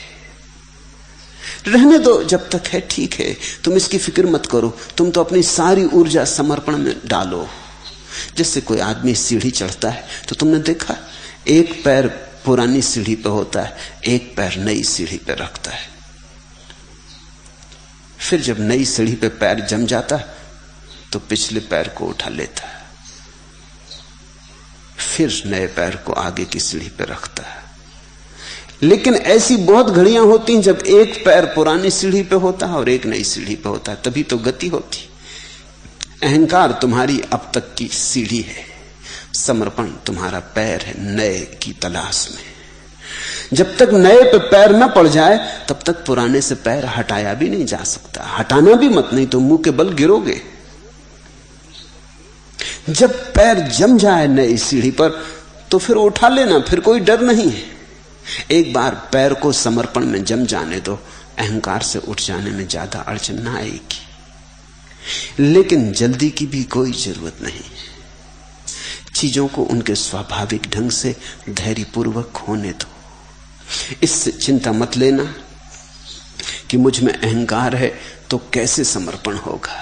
रहने दो, जब तक है ठीक है, तुम इसकी फिक्र मत करो। तुम तो अपनी सारी ऊर्जा समर्पण में डालो। जैसे कोई आदमी सीढ़ी चढ़ता है तो तुमने देखा, एक पैर पुरानी सीढ़ी पे होता है, एक पैर नई सीढ़ी पे रखता है। फिर जब नई सीढ़ी पे पैर जम जाता है तो पिछले पैर को उठा लेता है, फिर नए पैर को आगे की सीढ़ी पे रखता है। लेकिन ऐसी बहुत घड़ियां होती हैं जब एक पैर पुरानी सीढ़ी पे होता है और एक नई सीढ़ी पे होता है, तभी तो गति होती। अहंकार तुम्हारी अब तक की सीढ़ी है, समर्पण तुम्हारा पैर है नए की तलाश में। जब तक नए पे पैर न पड़ जाए तब तक पुराने से पैर हटाया भी नहीं जा सकता। हटाना भी मत, नहीं तो मुंह के बल गिरोगे। जब पैर जम जाए नई सीढ़ी पर तो फिर उठा लेना, फिर कोई डर नहीं है। एक बार पैर को समर्पण में जम जाने दो, अहंकार से उठ जाने में ज्यादा अड़चन ना आएगी। लेकिन जल्दी की भी कोई जरूरत नहीं। चीजों को उनके स्वाभाविक ढंग से धैर्यपूर्वक होने दो। इससे चिंता मत लेना कि मुझ में अहंकार है तो कैसे समर्पण होगा।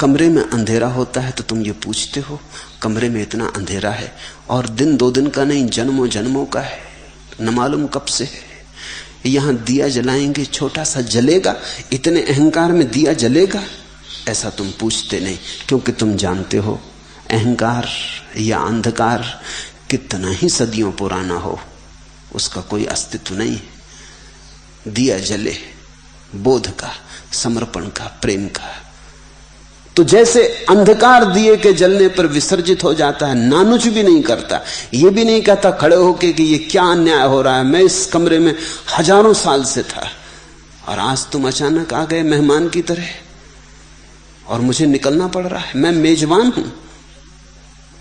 कमरे में अंधेरा होता है तो तुम ये पूछते हो, कमरे में इतना अंधेरा है और दिन 2 दिन का नहीं, जन्मों जन्मों का है, न मालूम कब से है। यहां दिया जलाएंगे, छोटा सा जलेगा, इतने अहंकार में दिया जलेगा? ऐसा तुम पूछते नहीं, क्योंकि तुम जानते हो अहंकार या अंधकार कितना ही सदियों पुराना हो, उसका कोई अस्तित्व नहीं है। दिया जले बोध का, समर्पण का, प्रेम का। तो जैसे अंधकार दिए के जलने पर विसर्जित हो जाता है, नानुच भी नहीं करता, ये भी नहीं कहता खड़े होके कि ये क्या अन्याय हो रहा है, मैं इस कमरे में हजारों साल से था और आज तुम अचानक आ गए मेहमान की तरह और मुझे निकलना पड़ रहा है। मैं मेजबान हूं,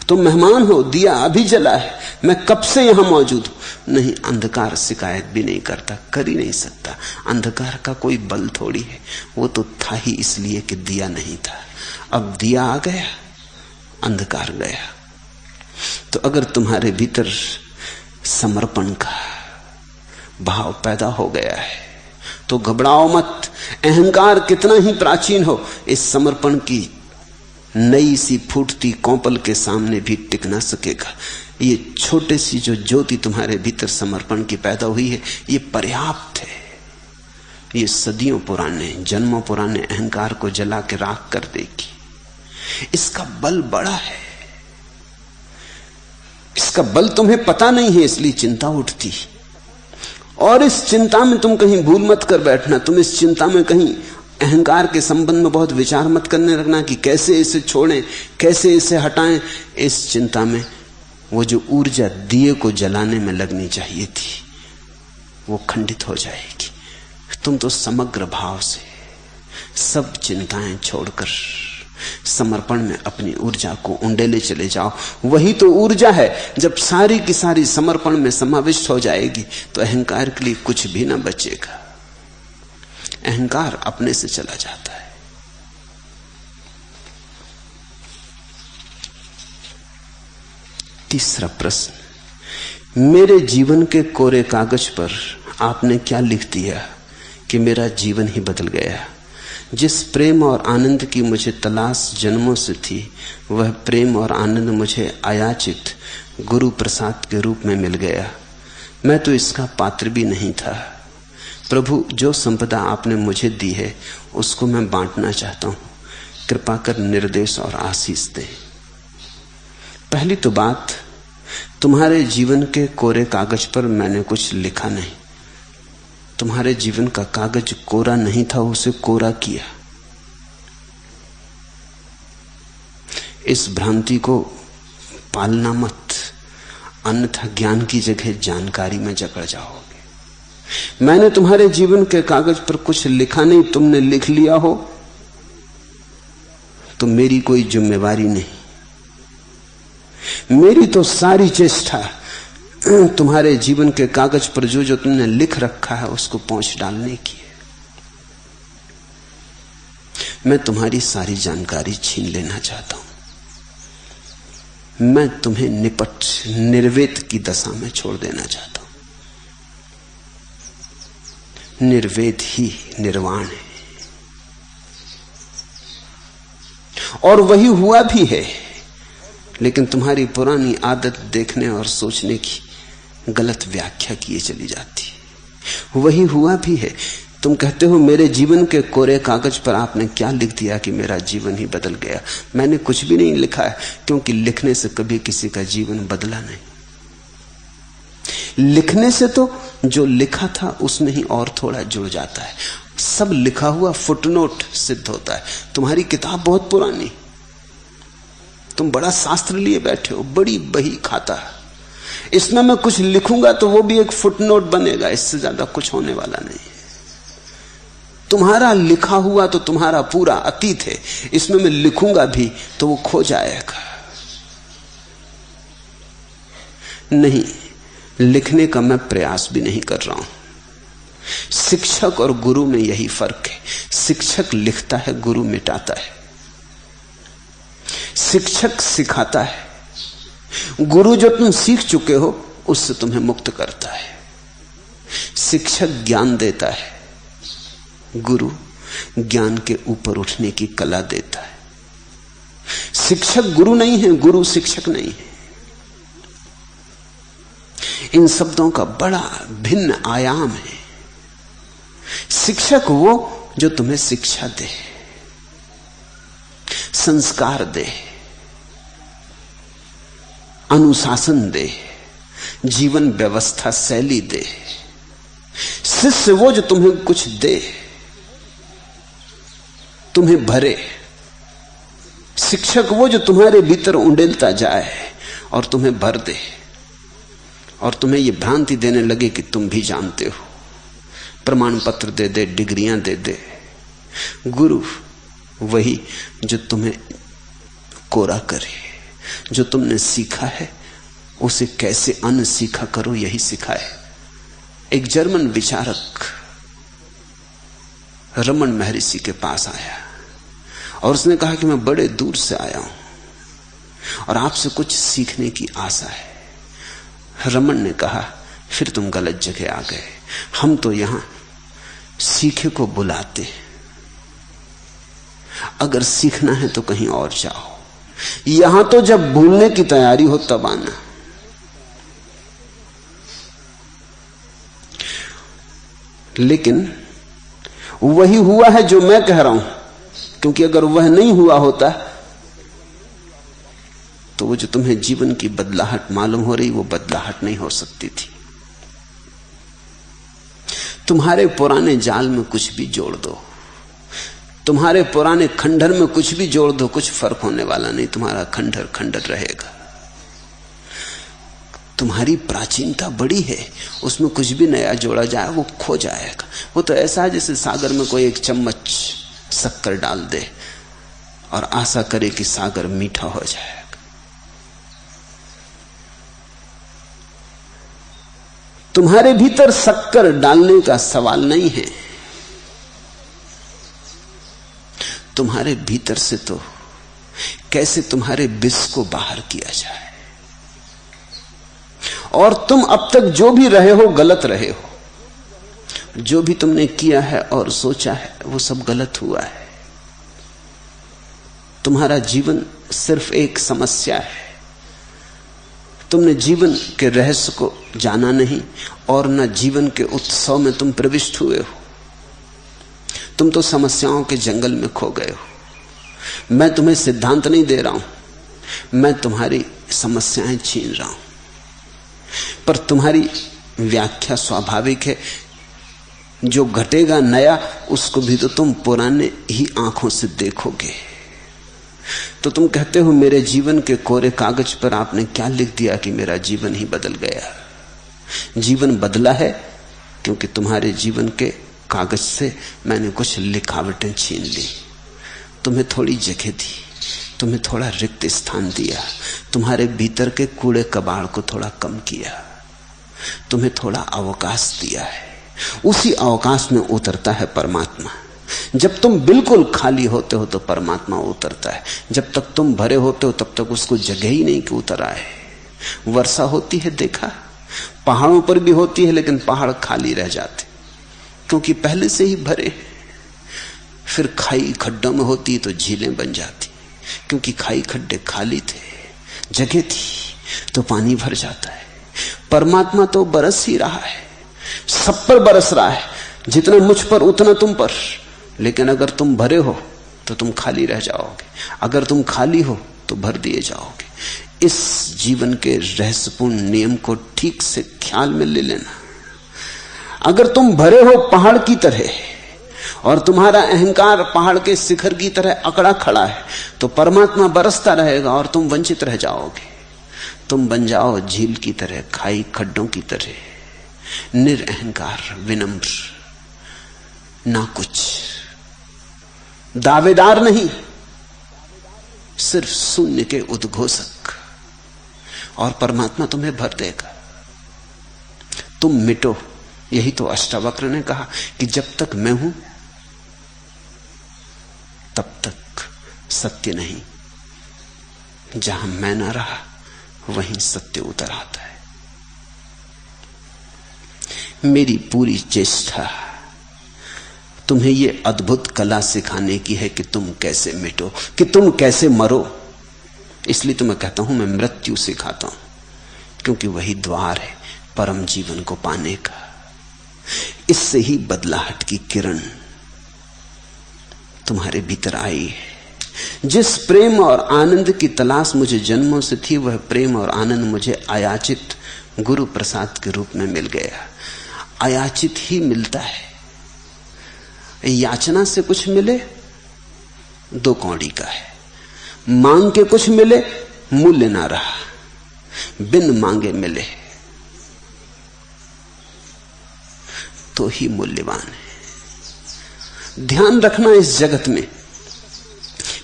तुम मेहमान हो, दिया अभी जला है, मैं कब से यहां मौजूद हूं। नहीं, अंधकार शिकायत भी नहीं करता, कर ही नहीं सकता। अंधकार का कोई बल थोड़ी है, वो तो था ही इसलिए कि दिया नहीं था। अब दिया आ गया, अंधकार गया। तो अगर तुम्हारे भीतर समर्पण का भाव पैदा हो गया है तो घबराओ मत। अहंकार कितना ही प्राचीन हो, इस समर्पण की नई सी फूटती कौपल के सामने भी टिक ना सकेगा। ये छोटे सी जो ज्योति तुम्हारे भीतर समर्पण की पैदा हुई है, ये पर्याप्त है। ये सदियों पुराने, जन्मों पुराने अहंकार को जला के राख कर देगी। इसका बल बड़ा है, इसका बल तुम्हें पता नहीं है, इसलिए चिंता उठती। और इस चिंता में तुम कहीं भूल मत कर बैठना। तुम इस चिंता में कहीं अहंकार के संबंध में बहुत विचार मत करने लगना कि कैसे इसे छोड़ें, कैसे इसे हटाएं। इस चिंता में वो जो ऊर्जा दिए को जलाने में लगनी चाहिए थी, वो खंडित हो जाएगी। तुम तो समग्र भाव से सब चिंताएं छोड़कर समर्पण में अपनी ऊर्जा को उंडेले चले जाओ। वही तो ऊर्जा है। जब सारी की सारी समर्पण में समाविष्ट हो जाएगी तो अहंकार के लिए कुछ भी ना बचेगा। अहंकार अपने से चला जाता है। तीसरा प्रश्न, मेरे जीवन के कोरे कागज पर आपने क्या लिख दिया कि मेरा जीवन ही बदल गया। जिस प्रेम और आनंद की मुझे तलाश जन्मों से थी, वह प्रेम और आनंद मुझे अयाचित गुरु प्रसाद के रूप में मिल गया। मैं तो इसका पात्र भी नहीं था। प्रभु, जो संपदा आपने मुझे दी है उसको मैं बांटना चाहता हूं। कृपा कर निर्देश और आशीष दे। पहली तो बात, तुम्हारे जीवन के कोरे कागज पर मैंने कुछ लिखा नहीं। तुम्हारे जीवन का कागज कोरा नहीं था, उसे कोरा किया। इस भ्रांति को पालना मत, अन्यथा ज्ञान की जगह जानकारी में जकड़ जाओगे। मैंने तुम्हारे जीवन के कागज पर कुछ लिखा नहीं, तुमने लिख लिया हो तो मेरी कोई जिम्मेवारी नहीं। मेरी तो सारी चेष्टा तुम्हारे जीवन के कागज पर जो तुमने लिख रखा है उसको पोंछ डालने की है। मैं तुम्हारी सारी जानकारी छीन लेना चाहता हूं। मैं तुम्हें निपट निर्वेद की दशा में छोड़ देना चाहता हूं। निर्वेद ही निर्वाण है, और वही हुआ भी है। लेकिन तुम्हारी पुरानी आदत देखने और सोचने की गलत व्याख्या किए चली जाती है। वही हुआ भी है। तुम कहते हो मेरे जीवन के कोरे कागज पर आपने क्या लिख दिया कि मेरा जीवन ही बदल गया। मैंने कुछ भी नहीं लिखा है, क्योंकि लिखने से कभी किसी का जीवन बदला नहीं। लिखने से तो जो लिखा था उसमें ही और थोड़ा जुड़ जाता है। सब लिखा हुआ फुटनोट सिद्ध होता है। तुम्हारी किताब बहुत पुरानी, तुम बड़ा शास्त्र लिए बैठे हो, बड़ी बही खाता है। इसमें मैं कुछ लिखूंगा तो वो भी एक फुटनोट बनेगा, इससे ज्यादा कुछ होने वाला नहीं। तुम्हारा लिखा हुआ तो तुम्हारा पूरा अतीत है, इसमें मैं लिखूंगा भी तो वो खो जाएगा। नहीं, लिखने का मैं प्रयास भी नहीं कर रहा हूं। शिक्षक और गुरु में यही फर्क है। शिक्षक लिखता है, गुरु मिटाता है। शिक्षक सिखाता है, गुरु जो तुम सीख चुके हो उससे तुम्हें मुक्त करता है। शिक्षक ज्ञान देता है, गुरु ज्ञान के ऊपर उठने की कला देता है। शिक्षक गुरु नहीं है, गुरु शिक्षक नहीं है। इन शब्दों का बड़ा भिन्न आयाम है। शिक्षक वो जो तुम्हें शिक्षा दे, संस्कार दे, अनुशासन दे, जीवन व्यवस्था शैली दे। शिष्य वो जो तुम्हें कुछ दे, तुम्हें भरे। शिक्षक वो जो तुम्हारे भीतर उंडेलता जाए और तुम्हें भर दे, और तुम्हें यह भ्रांति देने लगे कि तुम भी जानते हो। प्रमाण पत्र दे दे, डिग्रियां दे दे। गुरु वही जो तुम्हें कोरा करे, जो तुमने सीखा है उसे कैसे अनसीखा करो यही सिखाए। एक जर्मन विचारक रमन महर्षि के पास आया और उसने कहा कि मैं बड़े दूर से आया हूं और आपसे कुछ सीखने की आशा है। रमन ने कहा, फिर तुम गलत जगह आ गए। हम तो यहां सीखे को बुलाते, अगर सीखना है तो कहीं और जाओ। यहां तो जब भूलने की तैयारी हो तब आना। लेकिन वही हुआ है जो मैं कह रहा हूं, क्योंकि अगर वह नहीं हुआ होता तो वो जो तुम्हें जीवन की बदलाहट मालूम हो रही वो बदलाहट नहीं हो सकती थी। तुम्हारे पुराने जाल में कुछ भी जोड़ दो, तुम्हारे पुराने खंडर में कुछ भी जोड़ दो, कुछ फर्क होने वाला नहीं। तुम्हारा खंडर खंडर रहेगा। तुम्हारी प्राचीनता बड़ी है, उसमें कुछ भी नया जोड़ा जाए वो खो जाएगा। वो तो ऐसा है जैसे सागर में कोई एक चम्मच शक्कर डाल दे और आशा करे कि सागर मीठा हो जाएगा। तुम्हारे भीतर शक्कर डालने का सवाल नहीं है। तुम्हारे भीतर से तो कैसे तुम्हारे विष को बाहर किया जाए। और तुम अब तक जो भी रहे हो गलत रहे हो। जो भी तुमने किया है और सोचा है वो सब गलत हुआ है। तुम्हारा जीवन सिर्फ एक समस्या है। तुमने जीवन के रहस्य को जाना नहीं और न जीवन के उत्सव में तुम प्रविष्ट हुए हो। तुम तो समस्याओं के जंगल में खो गए हो। मैं तुम्हें सिद्धांत नहीं दे रहा हूं, मैं तुम्हारी समस्याएं छीन रहा हूं। पर तुम्हारी व्याख्या स्वाभाविक है। जो घटेगा नया उसको भी तो तुम पुराने ही आंखों से देखोगे। तो तुम कहते हो मेरे जीवन के कोरे कागज पर आपने क्या लिख दिया कि मेरा जीवन ही बदल गया। जीवन बदला है क्योंकि तुम्हारे जीवन के कागज से मैंने कुछ लिखावटें छीन ली, तुम्हें थोड़ी जगह दी, तुम्हें थोड़ा रिक्त स्थान दिया, तुम्हारे भीतर के कूड़े कबाड़ को थोड़ा कम किया, तुम्हें थोड़ा अवकाश दिया है। उसी अवकाश में उतरता है परमात्मा। जब तुम बिल्कुल खाली होते हो तो परमात्मा उतरता है। जब तक तुम भरे होते हो तब तक उसको जगह ही नहीं कि उतर आए। वर्षा होती है, देखा, पहाड़ों पर भी होती है, लेकिन पहाड़ खाली रह जाते क्योंकि पहले से ही भरे। फिर खाई खड्डों में होती तो झीलें बन जाती, क्योंकि खाई खड्डे खाली थे, जगह थी तो पानी भर जाता है। परमात्मा तो बरस ही रहा है, सब पर बरस रहा है, जितना मुझ पर उतना तुम पर। लेकिन अगर तुम भरे हो तो तुम खाली रह जाओगे, अगर तुम खाली हो तो भर दिए जाओगे। इस जीवन के रहस्यपूर्ण नियम को ठीक से ख्याल में ले लेना। अगर तुम भरे हो पहाड़ की तरह और तुम्हारा अहंकार पहाड़ के शिखर की तरह अकड़ा खड़ा है, तो परमात्मा बरसता रहेगा और तुम वंचित रह जाओगे। तुम बन जाओ झील की तरह, खाई खड्डों की तरह, निरअहंकार, विनम्र, ना कुछ, दावेदार नहीं, सिर्फ शून्य के उद्घोषक, और परमात्मा तुम्हें भर देगा। तुम मिटो। यही तो अष्टावक्र ने कहा कि जब तक मैं हूं तब तक सत्य नहीं, जहां मैं ना रहा वहीं सत्य उतर आता है। मेरी पूरी चेष्टा तुम्हें यह अद्भुत कला सिखाने की है कि तुम कैसे मिटो, कि तुम कैसे मरो। इसलिए तो मैं कहता हूं, मैं मृत्यु सिखाता हूं, क्योंकि वही द्वार है परम जीवन को पाने का। इससे ही बदलाहट की किरण तुम्हारे भीतर आई है। जिस प्रेम और आनंद की तलाश मुझे जन्मों से थी, वह प्रेम और आनंद मुझे अयाचित गुरु प्रसाद के रूप में मिल गया। अयाचित ही मिलता है। याचना से कुछ मिले 2 कौड़ी का है, मांग के कुछ मिले मूल्य ना रहा, बिन मांगे मिले तो ही मूल्यवान है। ध्यान रखना, इस जगत में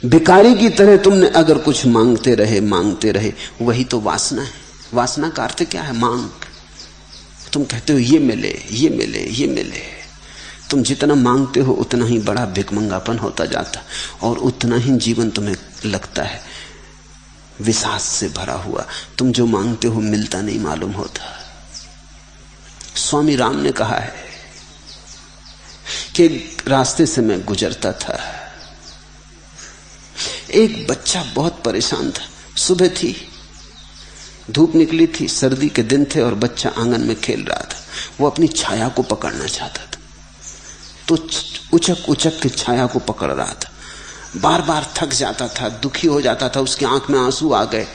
भिखारी की तरह तुमने अगर कुछ मांगते रहे, वही तो वासना है। वासना का अर्थ क्या है? मांग। तुम कहते हो ये मिले, ये मिले, ये मिले। तुम जितना मांगते हो उतना ही बड़ा भिखमंगापन होता जाता, और उतना ही जीवन तुम्हें लगता है विषाद से भरा हुआ। तुम जो मांगते हो मिलता नहीं मालूम होता। स्वामी राम ने कहा है कि रास्ते से मैं गुजरता था, एक बच्चा बहुत परेशान था। सुबह थी, धूप निकली थी, सर्दी के दिन थे, और बच्चा आंगन में खेल रहा था। वो अपनी छाया को पकड़ना चाहता था, तो उचक उचक के छाया को पकड़ रहा था। बार बार थक जाता था, दुखी हो जाता था, उसकी आंख में आंसू आ गए।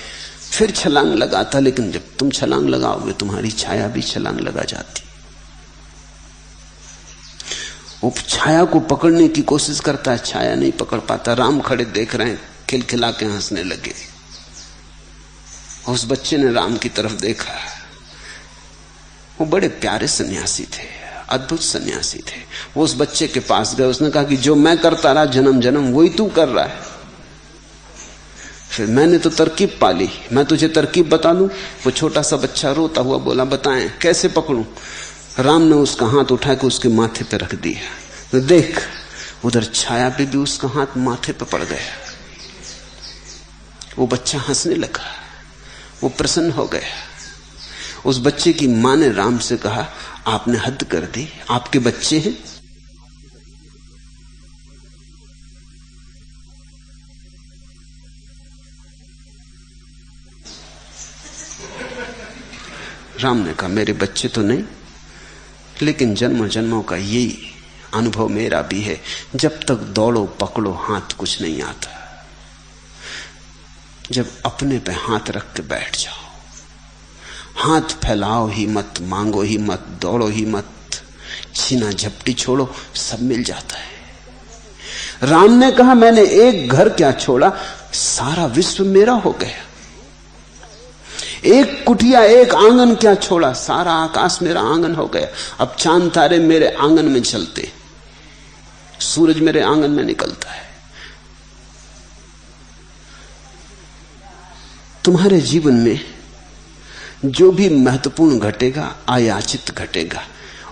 फिर छलांग लगाता, लेकिन जब तुम छलांग लगाओगे तुम्हारी छाया भी छलांग लगा जाती। वो छाया को पकड़ने की कोशिश करता है, छाया नहीं पकड़ पाता। राम खड़े देख रहे हैं, खिलखिला के हंसने लगे। उस बच्चे ने राम की तरफ देखा। वो बड़े प्यारे सन्यासी थे, अद्भुत सन्यासी थे। वो उस बच्चे के पास गए, उसने कहा कि जो मैं करता रहा जन्म जन्म वही तू कर रहा है। फिर मैंने तो तरकीब पाली, मैं तुझे तरकीब बता दूं। वो छोटा सा बच्चा रोता हुआ बोला, बताएं कैसे पकड़ूं। राम ने उसका हाथ उठा के उसके माथे पे रख दिया, तो देख उधर छाया पे भी उसका हाथ माथे पे पड़ गया। वो बच्चा हंसने लगा, वो प्रसन्न हो गया। उस बच्चे की मां ने राम से कहा, आपने हद कर दी, आपके बच्चे हैं। राम ने कहा, मेरे बच्चे तो नहीं, लेकिन जन्मों जन्मों का यही अनुभव मेरा भी है। जब तक दौड़ो पकड़ो हाथ कुछ नहीं आता। जब अपने पे हाथ रख के बैठ जाओ, हाथ फैलाओ ही मत, मांगो ही मत, दौड़ो ही मत, छीना झपटी छोड़ो, सब मिल जाता है। राम ने कहा, मैंने एक घर क्या छोड़ा, सारा विश्व मेरा हो गया। एक कुटिया, एक आंगन क्या छोड़ा, सारा आकाश मेरा आंगन हो गया। अब चांद तारे मेरे आंगन में चलते, सूरज मेरे आंगन में निकलता है। तुम्हारे जीवन में जो भी महत्वपूर्ण घटेगा अयाचित घटेगा,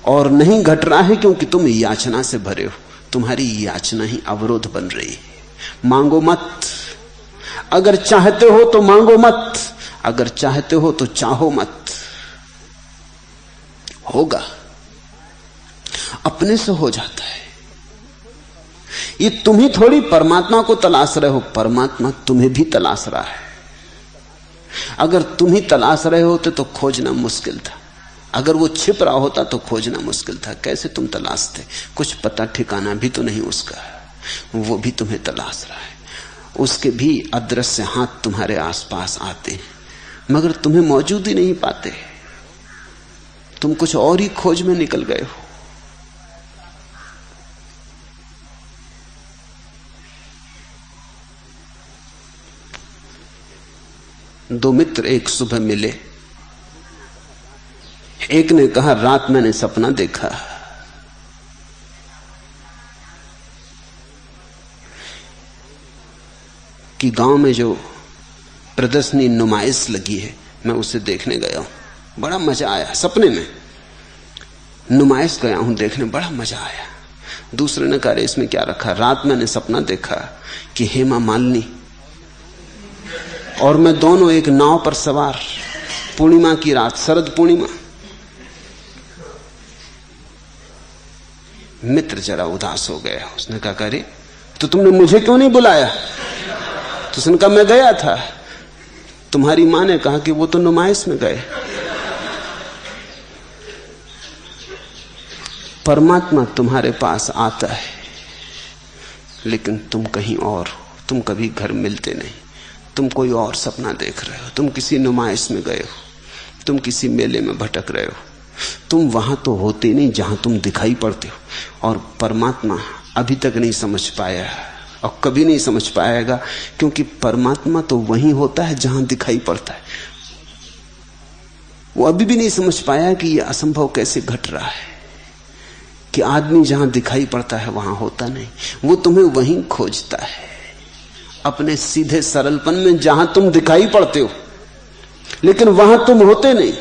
और नहीं घट रहा है क्योंकि तुम याचना से भरे हो। तुम्हारी याचना ही अवरोध बन रही है। मांगो मत। अगर चाहते हो तो मांगो मत, अगर चाहते हो तो चाहो मत। होगा, अपने से हो जाता है। ये तुम ही थोड़ी परमात्मा को तलाश रहे हो, परमात्मा तुम्हें भी तलाश रहा है। अगर तुम ही तलाश रहे होते तो खोजना मुश्किल था। अगर वो छिप रहा होता तो खोजना मुश्किल था। कैसे तुम तलाशते? कुछ पता ठिकाना भी तो नहीं उसका, वो भी तुम्हें तलाश रहा है। उसके भी अदृश्य हाथ तुम्हारे आसपास आते हैं, मगर तुम्हें मौजूद ही नहीं पाते। तुम कुछ और ही खोज में निकल गए हो। दो मित्र एक सुबह मिले। एक ने कहा, रात मैंने सपना देखा कि गांव में जो प्रदर्शनी नुमाइश लगी है, मैं उसे देखने गया हूं, बड़ा मजा आया। सपने में नुमाइश गया हूं देखने, बड़ा मजा आया। दूसरे ने कहा, इसमें क्या रखा? रात मैंने सपना देखा कि हेमा मालिनी और मैं दोनों एक नाव पर सवार, पूर्णिमा की रात, शरद पूर्णिमा। मित्र जरा उदास हो गया। उसने कहा, अरे तो तुमने मुझे क्यों नहीं बुलाया? तो उसने कहा, मैं गया था। तुम्हारी मां ने कहा कि वो तो नुमाइश में गए। परमात्मा तुम्हारे पास आता है, लेकिन तुम कहीं और हो। तुम कभी घर मिलते नहीं, तुम कोई और सपना देख रहे हो। तुम किसी नुमाइश में गए हो, तुम किसी मेले में भटक रहे हो। तुम वहां तो होते नहीं जहां तुम दिखाई पड़ते हो। और परमात्मा अभी तक नहीं समझ पाया और कभी नहीं समझ पाएगा, क्योंकि परमात्मा तो वहीं होता है जहां दिखाई पड़ता है। वो अभी भी नहीं समझ पाया कि यह असंभव कैसे घट रहा है कि आदमी जहां दिखाई पड़ता है वहां होता नहीं। वो तुम्हें वहीं खोजता है, अपने सीधे सरलपन में जहां तुम दिखाई पड़ते हो, लेकिन वहां तुम होते नहीं।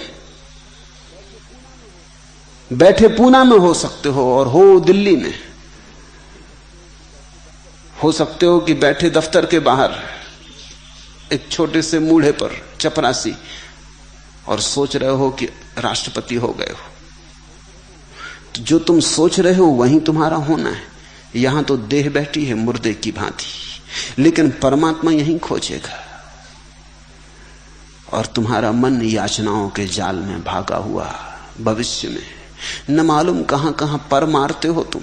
बैठे पूना में हो सकते हो और हो दिल्ली में, हो सकते हो कि बैठे दफ्तर के बाहर एक छोटे से मूढ़े पर चपरासी और सोच रहे हो कि राष्ट्रपति हो गए हो। तो जो तुम सोच रहे हो वहीं तुम्हारा होना है। यहां तो देह बैठी है मुर्दे की भांति, लेकिन परमात्मा यहीं खोजेगा। और तुम्हारा मन याचनाओं के जाल में भागा हुआ भविष्य में, न मालूम कहां कहां पर मारते हो तुम।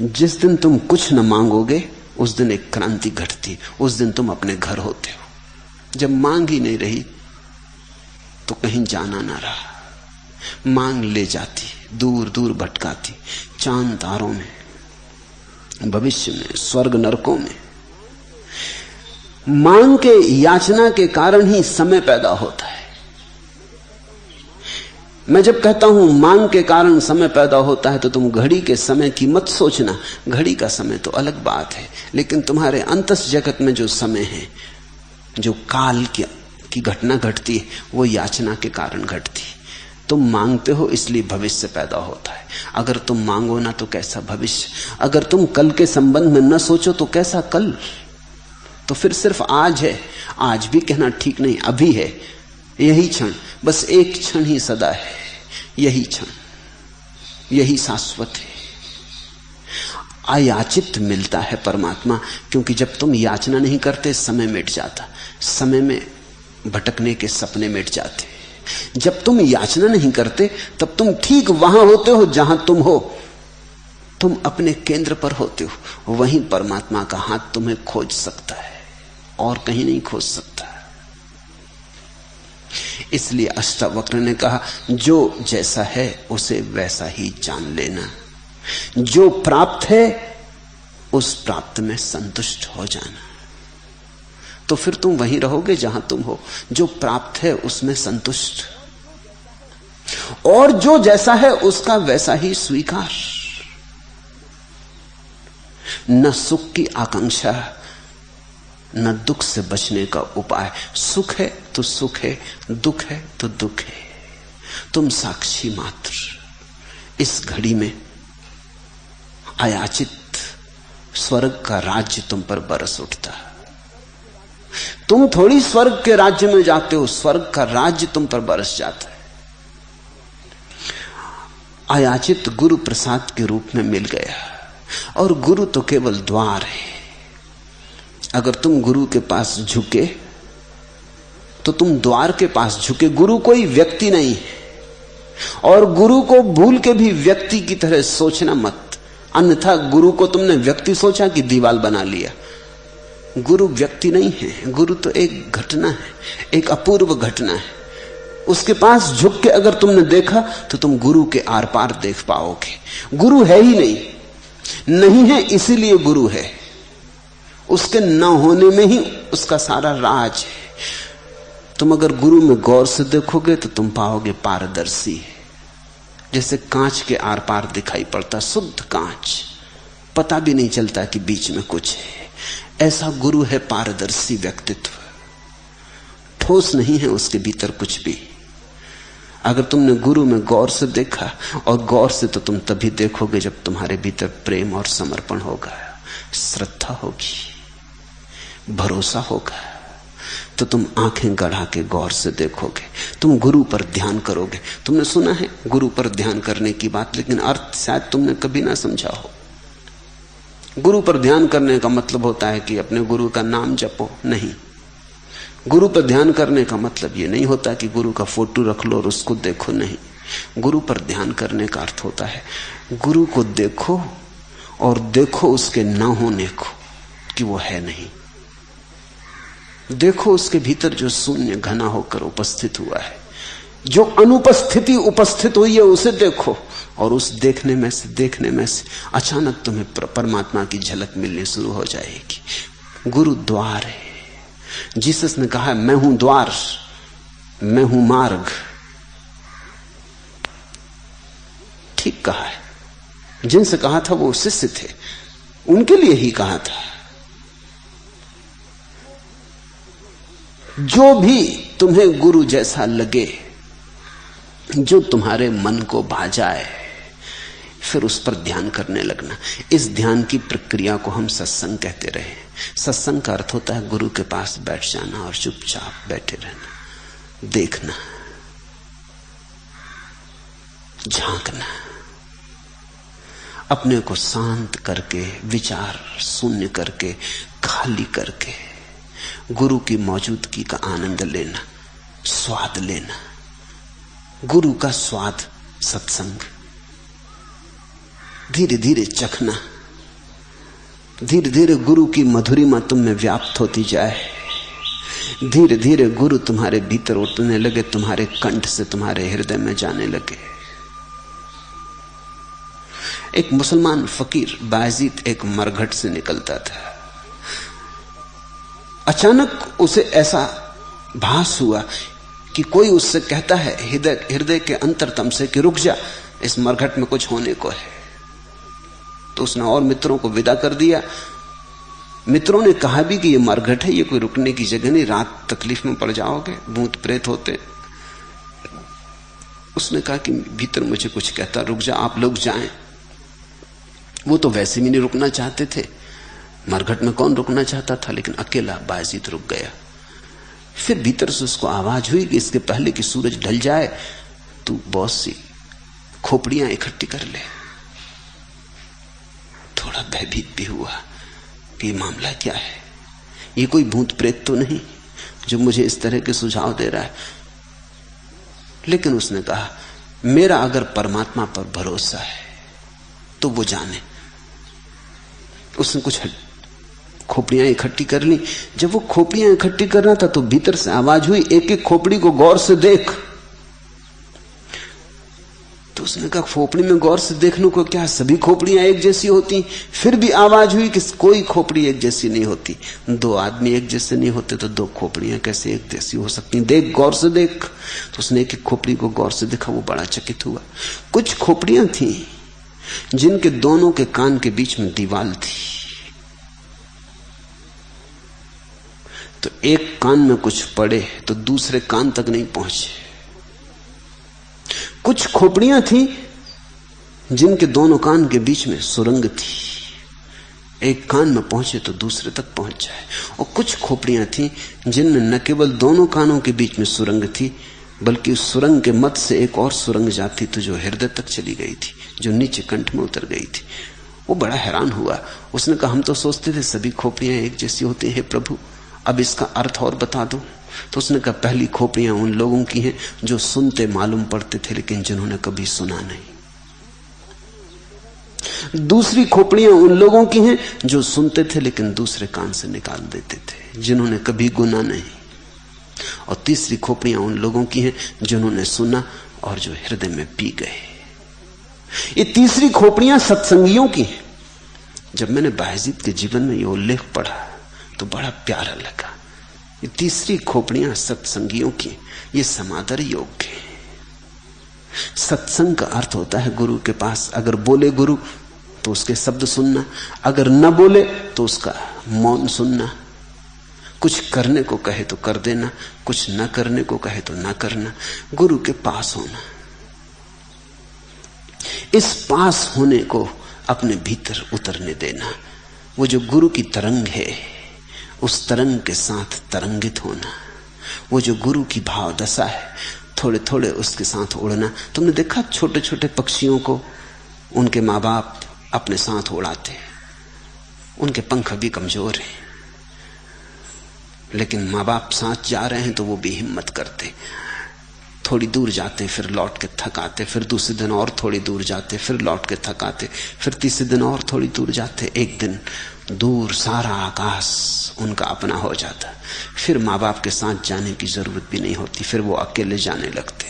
जिस दिन तुम कुछ न मांगोगे उस दिन एक क्रांति घटती, उस दिन तुम अपने घर होते हो। जब मांग ही नहीं रही तो कहीं जाना ना रहा। मांग ले जाती, दूर दूर भटकाती, चांद तारों में, भविष्य में, स्वर्ग नरकों में। मांग के, याचना के कारण ही समय पैदा होता है। मैं जब कहता हूं मांग के कारण समय पैदा होता है, तो तुम घड़ी के समय की मत सोचना। घड़ी का समय तो अलग बात है, लेकिन तुम्हारे अंतस जगत में जो समय है, जो काल की घटना घटती है, वो याचना के कारण घटती है। तुम मांगते हो इसलिए भविष्य पैदा होता है। अगर तुम मांगो ना तो कैसा भविष्य? अगर तुम कल के संबंध में न सोचो तो कैसा कल? तो फिर सिर्फ आज है। आज भी कहना ठीक नहीं, अभी है, यही क्षण, बस एक क्षण ही सदा है। यही क्षण, यही शाश्वत है। अयाचित मिलता है परमात्मा, क्योंकि जब तुम याचना नहीं करते समय मिट जाता। समय में भटकने के सपने मिट जाते। जब तुम याचना नहीं करते तब तुम ठीक वहां होते हो जहां तुम हो। तुम अपने केंद्र पर होते हो। वहीं परमात्मा का हाथ तुम्हें खोज सकता है, और कहीं नहीं खोज सकता। इसलिए अष्टावक्र ने कहा, जो जैसा है उसे वैसा ही जान लेना। जो प्राप्त है उस प्राप्त में संतुष्ट हो जाना, तो फिर तुम वहीं रहोगे जहां तुम हो। जो प्राप्त है उसमें संतुष्ट, और जो जैसा है उसका वैसा ही स्वीकार। न सुख की आकांक्षा, न दुख से बचने का उपाय। सुख है तो सुख है, दुख है तो दुख है। तुम साक्षी मात्र। इस घड़ी में अयाचित स्वर्ग का राज्य तुम पर बरस उठता। तुम थोड़ी स्वर्ग के राज्य में जाते हो, स्वर्ग का राज्य तुम पर बरस जाता है। अयाचित गुरु प्रसाद के रूप में मिल गया, और गुरु तो केवल द्वार है। अगर तुम गुरु के पास झुके तो तुम द्वार के पास झुके। गुरु कोई व्यक्ति नहीं है, और गुरु को भूल के भी व्यक्ति की तरह सोचना मत, अन्यथा गुरु को तुमने व्यक्ति सोचा कि दीवाल बना लिया। गुरु व्यक्ति नहीं है, गुरु तो एक घटना है, एक अपूर्व घटना है। उसके पास झुक के अगर तुमने देखा तो तुम गुरु के आर पार देख पाओगे। गुरु है ही नहीं है, इसीलिए गुरु है। उसके न होने में ही उसका सारा राज है। तुम अगर गुरु में गौर से देखोगे तो तुम पाओगे पारदर्शी है, जैसे कांच के आर पार दिखाई पड़ता, शुद्ध कांच, पता भी नहीं चलता कि बीच में कुछ है। ऐसा गुरु है पारदर्शी व्यक्तित्व, ठोस नहीं है उसके भीतर कुछ भी। अगर तुमने गुरु में गौर से देखा, और गौर से तो तुम तभी देखोगे जब तुम्हारे भीतर प्रेम और समर्पण होगा, श्रद्धा होगी, भरोसा होगा, तो तुम आंखें गड़ा के गौर से देखोगे। तुम गुरु पर ध्यान करोगे। तुमने सुना है गुरु पर ध्यान करने की बात, लेकिन अर्थ शायद तुमने कभी ना समझा हो। गुरु पर ध्यान करने का मतलब होता है कि अपने गुरु का नाम जपो, नहीं। गुरु पर ध्यान करने का मतलब यह नहीं होता कि गुरु का फोटो रख लो और उसको देखो, नहीं। गुरु पर ध्यान करने का अर्थ होता है गुरु को देखो, और देखो उसके न होने को कि वो है नहीं। देखो उसके भीतर जो शून्य घना होकर उपस्थित हुआ है, जो अनुपस्थिति उपस्थित हुई है, उसे देखो। और उस देखने में से अचानक तुम्हें परमात्मा की झलक मिलनी शुरू हो जाएगी। गुरु द्वार है। जीसस ने कहा, मैं हूं द्वार, मैं हूं मार्ग। ठीक कहा है। जिनसे कहा था वो शिष्य थे, उनके लिए ही कहा था। जो भी तुम्हें गुरु जैसा लगे, जो तुम्हारे मन को भा जाए, फिर उस पर ध्यान करने लगना। इस ध्यान की प्रक्रिया को हम सत्संग कहते रहे। सत्संग का अर्थ होता है गुरु के पास बैठ जाना और चुपचाप बैठे रहना, देखना, झांकना, अपने को शांत करके, विचार शून्य करके, खाली करके गुरु की मौजूदगी का आनंद लेना, स्वाद लेना। गुरु का स्वाद सत्संग, धीरे धीरे चखना। धीरे धीरे गुरु की मधुरिमा तुम में व्याप्त होती जाए। धीरे धीरे गुरु तुम्हारे भीतर उतरने लगे, तुम्हारे कंठ से तुम्हारे हृदय में जाने लगे। एक मुसलमान फकीर बायजीद एक मरघट से निकलता था। अचानक उसे ऐसा भास हुआ कि कोई उससे कहता है हृदय के अंतरतम से कि रुक जा, इस मरघट में कुछ होने को है। तो उसने और मित्रों को विदा कर दिया। मित्रों ने कहा भी कि ये मरघट है, ये कोई रुकने की जगह नहीं, रात तकलीफ में पड़ जाओगे, भूत प्रेत होते। उसने कहा कि भीतर मुझे कुछ कहता, रुक जा, आप लोग जाएं। वो तो वैसे भी नहीं रुकना चाहते थे, मरघट में कौन रुकना चाहता था, लेकिन अकेला बायजीद रुक गया। फिर भीतर से उसको आवाज हुई कि इसके पहले कि सूरज ढल जाए तू बहुत सी खोपड़ियां इकट्ठी कर ले। थोड़ा भयभीत भी हुआ कि मामला क्या है, ये कोई भूत प्रेत तो नहीं जो मुझे इस तरह के सुझाव दे रहा है। लेकिन उसने कहा, मेरा अगर परमात्मा पर भरोसा है तो वो जाने। उसने कुछ खोपड़ियां इकट्ठी कर ली। जब वो खोपड़ियां इकट्ठी कर रहा था तो भीतर से आवाज हुई, एक एक खोपड़ी को गौर से देख। तो उसने कहा खोपड़ी में गौर से देखने को क्या, सभी खोपड़ियां एक जैसी होती? फिर भी आवाज हुई कि कोई खोपड़ी एक जैसी नहीं होती। दो आदमी एक जैसे नहीं होते तो दो खोपड़ियां कैसे एक जैसी हो सकती? देख, गौर से देख। तो उसने एक खोपड़ी को गौर से देखा, वो बड़ा चकित हुआ। कुछ खोपड़ियां थी जिनके दोनों के कान के बीच में दीवार थी, तो एक कान में कुछ पड़े तो दूसरे कान तक नहीं पहुंचे। कुछ खोपड़ियां थी जिनके दोनों कान के बीच में सुरंग थी, एक कान में पहुंचे तो दूसरे तक पहुंच जाए। और कुछ खोपड़ियां थी जिनमें न केवल दोनों कानों के बीच में सुरंग थी, बल्कि उस सुरंग के मध्य से एक और सुरंग जाती थी जो हृदय तक चली गई थी, जो नीचे कंठ में उतर गई थी। वो बड़ा हैरान हुआ। उसने कहा, हम तो सोचते थे सभी खोपड़ियां एक जैसी होती हैं प्रभु, अब इसका अर्थ और बता दो। तो उसने कहा, पहली खोपड़ियां उन लोगों की हैं जो सुनते मालूम पड़ते थे लेकिन जिन्होंने कभी सुना नहीं। दूसरी खोपड़ियां उन लोगों की हैं जो सुनते थे लेकिन दूसरे कान से निकाल देते थे, जिन्होंने कभी गुना नहीं। और तीसरी खोपड़ियां उन लोगों की हैं जिन्होंने सुना और जो हृदय में पी गए। ये तीसरी खोपड़ियां सत्संगियों की हैं। जब मैंने बायजीद के जीवन में ये उल्लेख पढ़ा तो बड़ा प्यारा लगा। ये तीसरी खोपड़ियां सत्संगियों की, ये समादर योग्य है। सत्संग का अर्थ होता है गुरु के पास अगर बोले गुरु तो उसके शब्द सुनना, अगर न बोले तो उसका मौन सुनना, कुछ करने को कहे तो कर देना, कुछ न करने को कहे तो न करना, गुरु के पास होना। इस पास होने को अपने भीतर उतरने देना। वो जो गुरु की तरंग है उस तरंग के साथ तरंगित होना, वो जो गुरु की भाव दशा है थोड़े थोड़े उसके साथ उड़ना। तुमने देखा छोटे छोटे पक्षियों को उनके माँ बाप अपने साथ उड़ाते, उनके पंख भी कमजोर हैं लेकिन माँ बाप साथ जा रहे हैं तो वो भी हिम्मत करते, थोड़ी दूर जाते फिर लौट के थक आते, फिर दूसरे दिन और थोड़ी दूर जाते फिर लौट के थक आते, फिर तीसरे दिन और थोड़ी दूर जाते। एक दिन दूर सारा आकाश उनका अपना हो जाता, फिर माँ बाप के साथ जाने की जरूरत भी नहीं होती, फिर वो अकेले जाने लगते।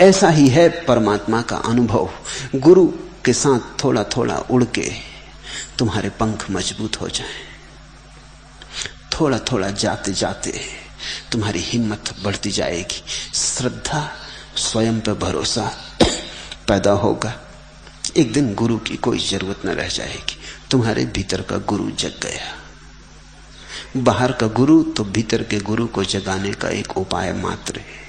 ऐसा ही है परमात्मा का अनुभव। गुरु के साथ थोड़ा थोड़ा उड़ के तुम्हारे पंख मजबूत हो जाएं, थोड़ा थोड़ा जाते जाते तुम्हारी हिम्मत बढ़ती जाएगी, श्रद्धा स्वयं पर भरोसा पैदा होगा। एक दिन गुरु की कोई जरूरत न रह जाएगी, तुम्हारे भीतर का गुरु जग गया। बाहर का गुरु तो भीतर के गुरु को जगाने का एक उपाय मात्र है।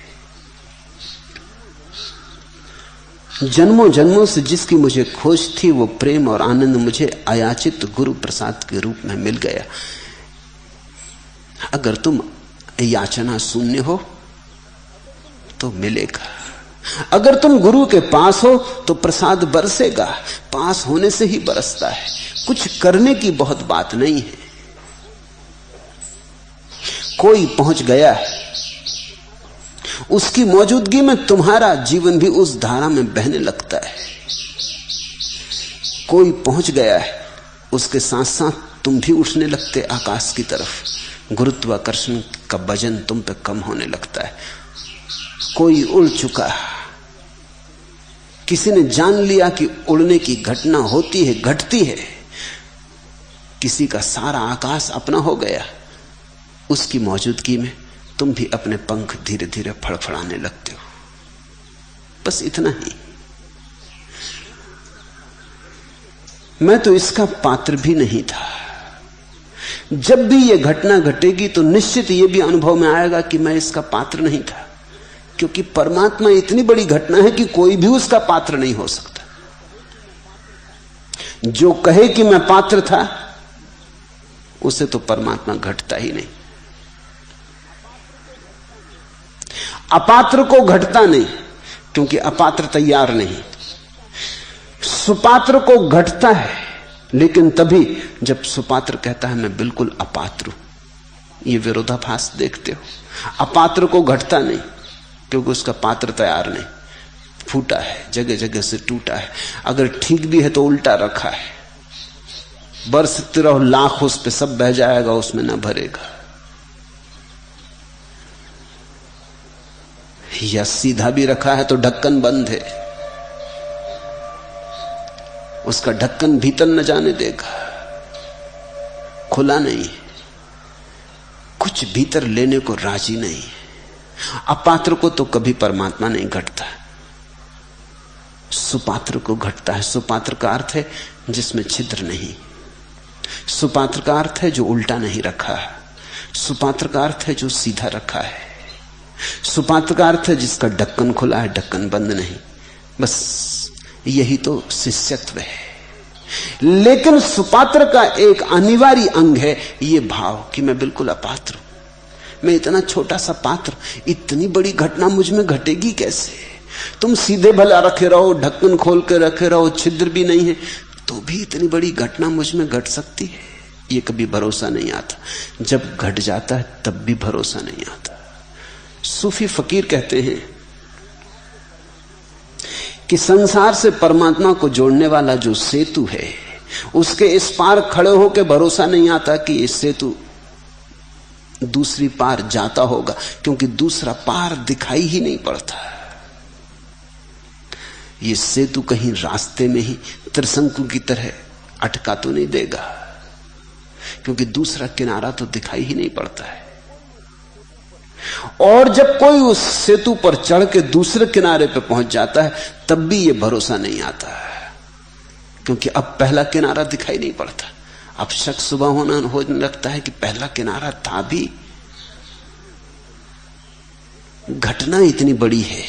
जन्मों जन्मों से जिसकी मुझे खोज थी वो प्रेम और आनंद मुझे अयाचित गुरु प्रसाद के रूप में मिल गया। अगर तुम याचना शून्य हो तो मिलेगा, अगर तुम गुरु के पास हो तो प्रसाद बरसेगा। पास होने से ही बरसता है, कुछ करने की बहुत बात नहीं है। कोई पहुंच गया है, उसकी मौजूदगी में तुम्हारा जीवन भी उस धारा में बहने लगता है। कोई पहुंच गया है, उसके साथ साथ तुम भी उठने लगते आकाश की तरफ। गुरुत्वाकर्षण का वजन तुम पे कम होने लगता है। कोई उड़ चुका, किसी ने जान लिया कि उड़ने की घटना होती है, घटती है, किसी का सारा आकाश अपना हो गया। उसकी मौजूदगी में तुम भी अपने पंख धीरे धीरे फड़फड़ाने लगते हो। बस इतना ही। मैं तो इसका पात्र भी नहीं था। जब भी यह घटना घटेगी तो निश्चित यह भी अनुभव में आएगा कि मैं इसका पात्र नहीं था, क्योंकि परमात्मा इतनी बड़ी घटना है कि कोई भी उसका पात्र नहीं हो सकता। जो कहे कि मैं पात्र था उसे तो परमात्मा घटता ही नहीं। अपात्र को घटता नहीं, क्योंकि अपात्र तैयार नहीं। सुपात्र को घटता है, लेकिन तभी जब सुपात्र कहता है मैं बिल्कुल अपात्र हूं। ये विरोधाभास देखते हो। अपात्र को घटता नहीं क्योंकि उसका पात्र तैयार नहीं, फूटा है, जगह जगह से टूटा है। अगर ठीक भी है तो उल्टा रखा है। बरसते रहो लाख उस पे, सब बह जाएगा, उसमें ना भरेगा। या सीधा भी रखा है तो ढक्कन बंद है, उसका ढक्कन भीतर न जाने देगा, खुला नहीं, कुछ भीतर लेने को राजी नहीं। अपात्र को तो कभी परमात्मा नहीं घटता, सुपात्र को घटता है। सुपात्र का अर्थ है जिसमें छिद्र नहीं, सुपात्र का अर्थ है जो उल्टा नहीं रखा है, सुपात्र का अर्थ है जो सीधा रखा है, सुपात्र का अर्थ है जिसका ढक्कन खुला है, ढक्कन बंद नहीं। बस यही तो शिष्यत्व है। लेकिन सुपात्र का एक अनिवार्य अंग है ये भाव कि मैं बिल्कुल अपात्र हूं, मैं इतना छोटा सा पात्र, इतनी बड़ी घटना मुझ में घटेगी कैसे? तुम सीधे भला रखे रहो, ढक्कन खोल के रखे रहो, छिद्र भी नहीं है, तो भी इतनी बड़ी घटना मुझ में घट सकती है, ये कभी भरोसा नहीं आता। जब घट जाता है तब भी भरोसा नहीं आता। सूफी फकीर कहते हैं कि संसार से परमात्मा को जोड़ने वाला जो सेतु है, उसके इस पार खड़े होकर भरोसा नहीं आता कि इस सेतु दूसरी पार जाता होगा, क्योंकि दूसरा पार दिखाई ही नहीं पड़ता। ये सेतु कहीं रास्ते में ही त्रिशंकु की तरह अटका तो नहीं देगा, क्योंकि दूसरा किनारा तो दिखाई ही नहीं पड़ता है। और जब कोई उस सेतु पर चढ़ के दूसरे किनारे पर पहुंच जाता है तब भी ये भरोसा नहीं आता, क्योंकि अब पहला किनारा दिखाई नहीं पड़ता। अब शक सुबह होने लगता है कि पहला किनारा था भी। घटना इतनी बड़ी है,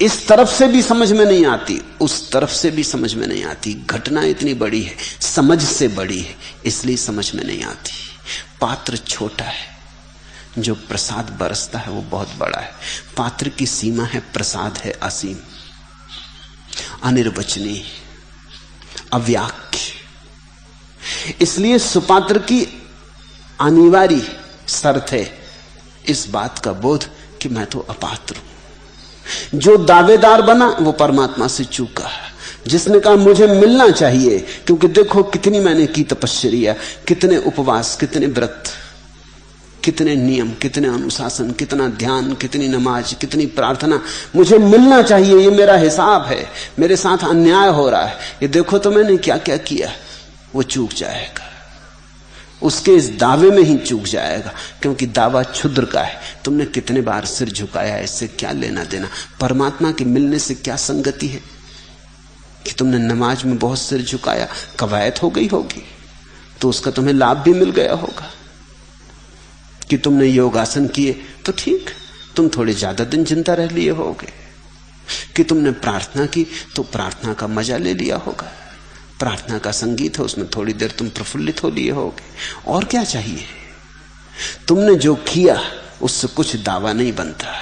इस तरफ से भी समझ में नहीं आती, उस तरफ से भी समझ में नहीं आती। घटना इतनी बड़ी है, समझ से बड़ी है, इसलिए समझ में नहीं आती। पात्र छोटा है, जो प्रसाद बरसता है वो बहुत बड़ा है। पात्र की सीमा है, प्रसाद है असीम, अनिर्वचनीय, अव्याख्य। इसलिए सुपात्र की अनिवार्य शर्त है इस बात का बोध कि मैं तो अपात्र हूं। जो दावेदार बना वो परमात्मा से चूका। जिसने कहा मुझे मिलना चाहिए, क्योंकि देखो कितनी मैंने की तपस्या, कितने उपवास, कितने व्रत, कितने नियम, कितने अनुशासन, कितना ध्यान, कितनी नमाज, कितनी प्रार्थना, मुझे मिलना चाहिए, ये मेरा हिसाब है, मेरे साथ अन्याय हो रहा है, ये देखो तो मैंने क्या क्या किया, वो चूक जाएगा। उसके इस दावे में ही चूक जाएगा, क्योंकि दावा क्षुद्र का है। तुमने कितने बार सिर झुकाया, इससे क्या लेना देना? परमात्मा के मिलने से क्या संगति है कि तुमने नमाज में बहुत सिर झुकाया, कवायत हो गई होगी तो उसका तुम्हें लाभ भी मिल गया होगा। कि तुमने योगासन किए तो ठीक, तुम थोड़े ज्यादा दिन जिंदा रह लिए होगे। कि तुमने प्रार्थना की तो प्रार्थना का मजा ले लिया होगा। प्रार्थना का संगीत है, उसमें थोड़ी देर तुम प्रफुल्लित हो लिए होगे। और क्या चाहिए? तुमने जो किया उससे कुछ दावा नहीं बनता।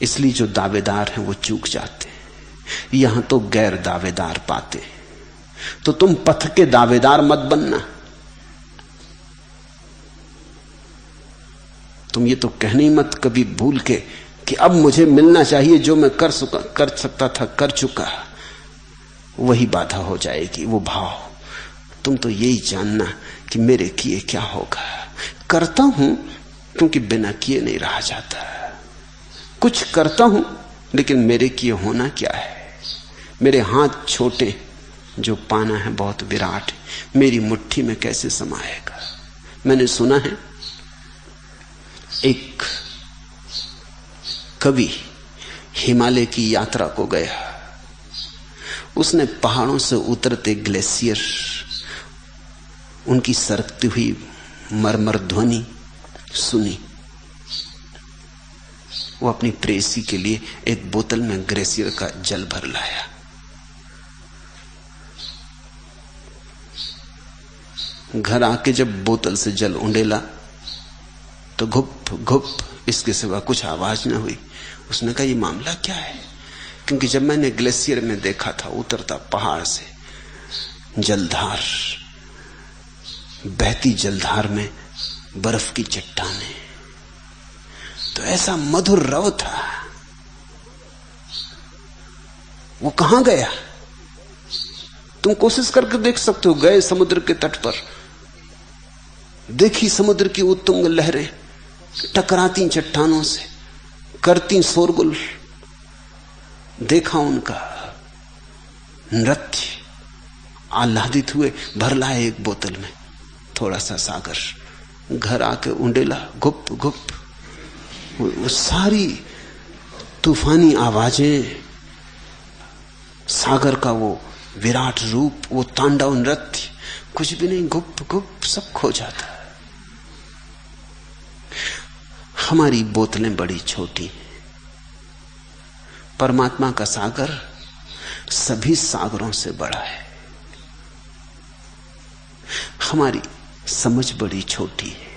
इसलिए जो दावेदार हैं वो चूक जाते हैं। यहां तो गैर दावेदार पाते। तो तुम पथ के दावेदार मत बनना। तुम ये तो कहने मत कभी भूल के कि अब मुझे मिलना चाहिए, जो मैं कर सकता था कर चुका, वही बाधा हो जाएगी, वो भाव। तुम तो यही जानना कि मेरे किए क्या होगा। करता हूं क्योंकि बिना किए नहीं रहा जाता। कुछ करता हूं लेकिन मेरे किए होना क्या है? मेरे हाथ छोटे, जो पाना है बहुत विराट, मेरी मुट्ठी में कैसे समाएगा? मैंने सुना है एक कवि हिमालय की यात्रा को गया। उसने पहाड़ों से उतरते ग्लेशियर, उनकी सरकती हुई मरमर ध्वनि सुनी। वो अपनी प्रेसी के लिए एक बोतल में ग्लेशियर का जल भर लाया। घर आके जब बोतल से जल उंडेला तो घुप घुप, इसके सिवा कुछ आवाज न हुई। उसने कहा ये मामला क्या है? क्योंकि जब मैंने ग्लेशियर में देखा था उतरता पहाड़ से जलधार, बहती जलधार में बर्फ की चट्टानें, तो ऐसा मधुर रव था। वो कहां गया? तुम कोशिश करके देख सकते हो। गए समुद्र के तट पर, देखी समुद्र की उत्तुंग लहरें टकराती चट्टानों से, करती शोरगुल, देखा उनका नृत्य, आह्लादित हुए, भर लाए एक बोतल में थोड़ा सा सागर, घर आके उंडेला, गुप गुप, वो सारी तूफानी आवाजें, सागर का वो विराट रूप, वो तांडव नृत्य, कुछ भी नहीं, गुप गुप सब खो जाता है। हमारी बोतलें बड़ी छोटी हैं। परमात्मा का सागर सभी सागरों से बड़ा है। हमारी समझ बड़ी छोटी है।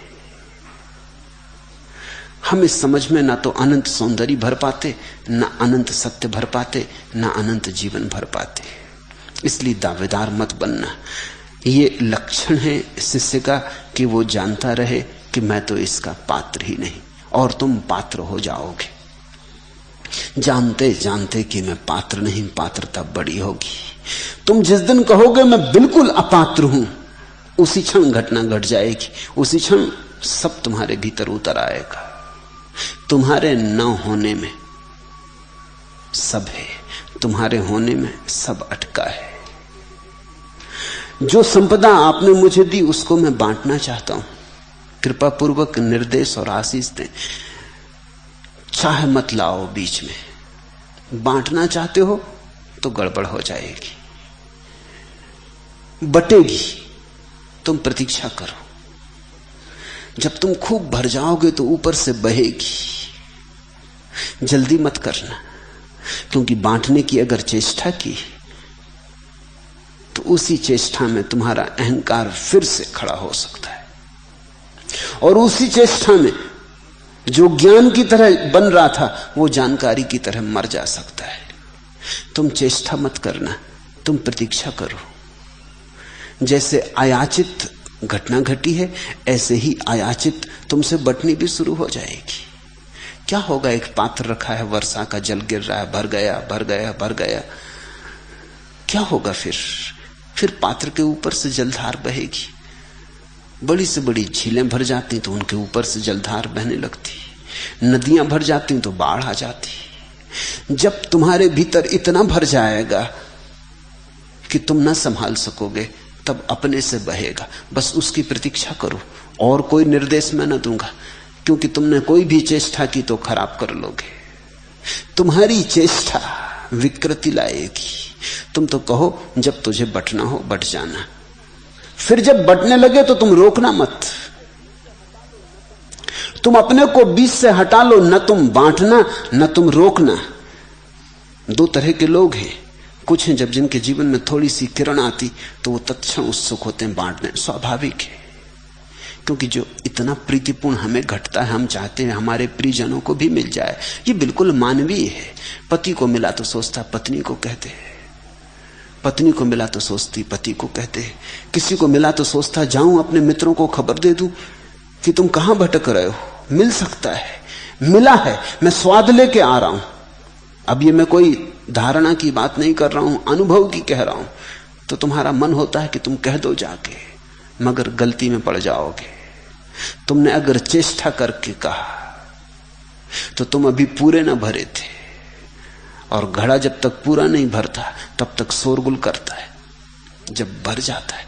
हम इस समझ में ना तो अनंत सौंदर्य भर पाते, ना अनंत सत्य भर पाते, ना अनंत जीवन भर पाते। इसलिए दावेदार मत बनना। ये लक्षण है शिष्य का कि वो जानता रहे कि मैं तो इसका पात्र ही नहीं, और तुम पात्र हो जाओगे। जानते जानते कि मैं पात्र नहीं, पात्रता बड़ी होगी। तुम जिस दिन कहोगे मैं बिल्कुल अपात्र हूं, उसी क्षण घटना घट जाएगी, उसी क्षण सब तुम्हारे भीतर उतर आएगा। तुम्हारे न होने में सब है, तुम्हारे होने में सब अटका है। जो संपदा आपने मुझे दी उसको मैं बांटना चाहता हूं। कृपा पूर्वक निर्देश और आशीष दें। चाहे मत लाओ बीच में। बांटना चाहते हो तो गड़बड़ हो जाएगी, बटेगी। तुम प्रतीक्षा करो। जब तुम खूब भर जाओगे तो ऊपर से बहेगी। जल्दी मत करना, क्योंकि बांटने की अगर चेष्टा की तो उसी चेष्टा में तुम्हारा अहंकार फिर से खड़ा हो सकता है, और उसी चेष्टा में जो ज्ञान की तरह बन रहा था वो जानकारी की तरह मर जा सकता है। तुम चेष्टा मत करना, तुम प्रतीक्षा करो। जैसे अयाचित घटना घटी है, ऐसे ही अयाचित तुमसे बटनी भी शुरू हो जाएगी। क्या होगा? एक पात्र रखा है, वर्षा का जल गिर रहा है, भर गया भर गया भर गया। क्या होगा फिर पात्र के ऊपर से जलधार बहेगी। बड़ी से बड़ी झीलें भर जाती तो उनके ऊपर से जलधार बहने लगती, नदियां भर जाती तो बाढ़ आ जाती। जब तुम्हारे भीतर इतना भर जाएगा कि तुम न संभाल सकोगे, तब अपने से बहेगा। बस उसकी प्रतीक्षा करो, और कोई निर्देश मैं न दूंगा, क्योंकि तुमने कोई भी चेष्टा की तो खराब कर लोगे। तुम्हारी चेष्टा विकृति लाएगी। तुम तो कहो जब तुझे बटना हो बट जाना, फिर जब बटने लगे तो तुम रोकना मत। तुम अपने को बीच से हटा लो, न तुम बांटना न तुम रोकना। दो तरह के लोग हैं। कुछ हैं जब जिनके जीवन में थोड़ी सी किरण आती तो वो तत्क्षण उत्सुक होते हैं बांटने। स्वाभाविक है, क्योंकि जो इतना प्रीतिपूर्ण हमें घटता है, हम चाहते हैं हमारे प्रियजनों को भी मिल जाए। ये बिल्कुल मानवीय है। पति को मिला तो सोचता पत्नी को कहते हैं, पत्नी को मिला तो सोचती पति को कहते हैं, किसी को मिला तो सोचता जाऊं अपने मित्रों को खबर दे दूं कि तुम कहां भटक रहे हो। मिल सकता है, मिला है, मैं स्वाद लेके आ रहा हूं। अब ये मैं कोई धारणा की बात नहीं कर रहा हूं, अनुभव की कह रहा हूं। तो तुम्हारा मन होता है कि तुम कह दो जाके, मगर गलती में पड़ जाओगे। तुमने अगर चेष्टा करके कहा तो तुम अभी पूरे ना भरे थे, और घड़ा जब तक पूरा नहीं भरता तब तक शोरगुल करता है। जब भर जाता है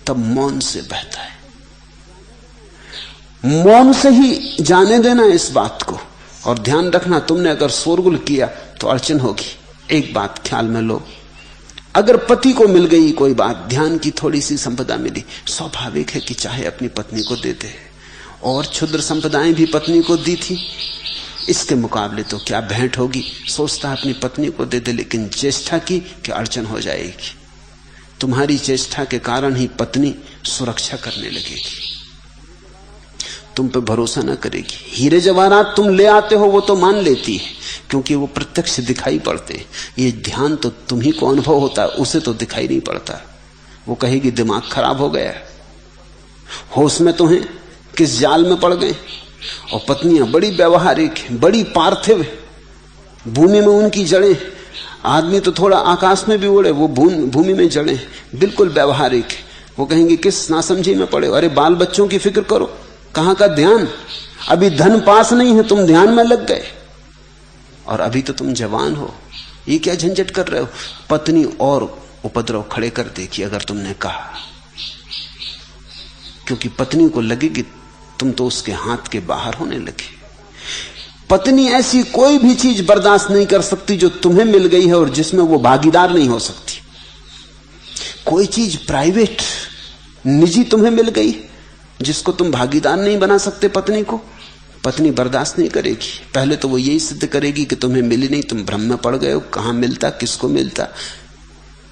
तब मौन से बहता है। मौन से ही जाने देना इस बात को, और ध्यान रखना तुमने अगर शोरगुल किया तो अड़चन होगी। एक बात ख्याल में लो, अगर पति को मिल गई कोई बात, ध्यान की थोड़ी सी संपदा मिली, स्वाभाविक है कि चाहे अपनी पत्नी को दे दे। और क्षुद्र संपदाएं भी पत्नी को दी थी, इसके मुकाबले तो क्या भेंट होगी। सोचता अपनी पत्नी को दे दे, लेकिन चेष्टा की कि अड़चन हो जाएगी। तुम्हारी चेष्टा के कारण ही पत्नी सुरक्षा करने लगेगी, तुम पे भरोसा न करेगी। हीरे जवाहरात तुम ले आते हो वो तो मान लेती है, क्योंकि वो प्रत्यक्ष दिखाई पड़ते। ये ध्यान तो तुम्ही को अनुभव होता है, उसे तो दिखाई नहीं पड़ता। वो कहेगी दिमाग खराब हो गया, होश में तो हैं, किस जाल में पड़ गए। और पत्नियां बड़ी व्यवहारिक है, बड़ी पार्थिव है, भूमि में उनकी जड़ें। आदमी तो थोड़ा आकाश में भी उड़े, वो भूमि में जड़ें, बिल्कुल व्यवहारिक है। वो कहेंगे किस नासमझी में पड़े, अरे बाल बच्चों की फिक्र करो, कहां का ध्यान। अभी धन पास नहीं है, तुम ध्यान में लग गए, और अभी तो तुम जवान हो, ये क्या झंझट कर रहे हो। पत्नी और उपद्रव खड़े कर देगी अगर तुमने कहा, क्योंकि पत्नी को लगेगी तुम तो उसके हाथ के बाहर होने लगे। पत्नी ऐसी कोई भी चीज बर्दाश्त नहीं कर सकती जो तुम्हें मिल गई है और जिसमें वो भागीदार नहीं हो सकती। कोई चीज प्राइवेट, निजी तुम्हें मिल गई जिसको तुम भागीदार नहीं बना सकते पत्नी को, पत्नी बर्दाश्त नहीं करेगी। पहले तो वो यही सिद्ध करेगी कि तुम्हें मिली नहीं, तुम भ्रम में पड़ गए हो, कहां मिलता, किसको मिलता,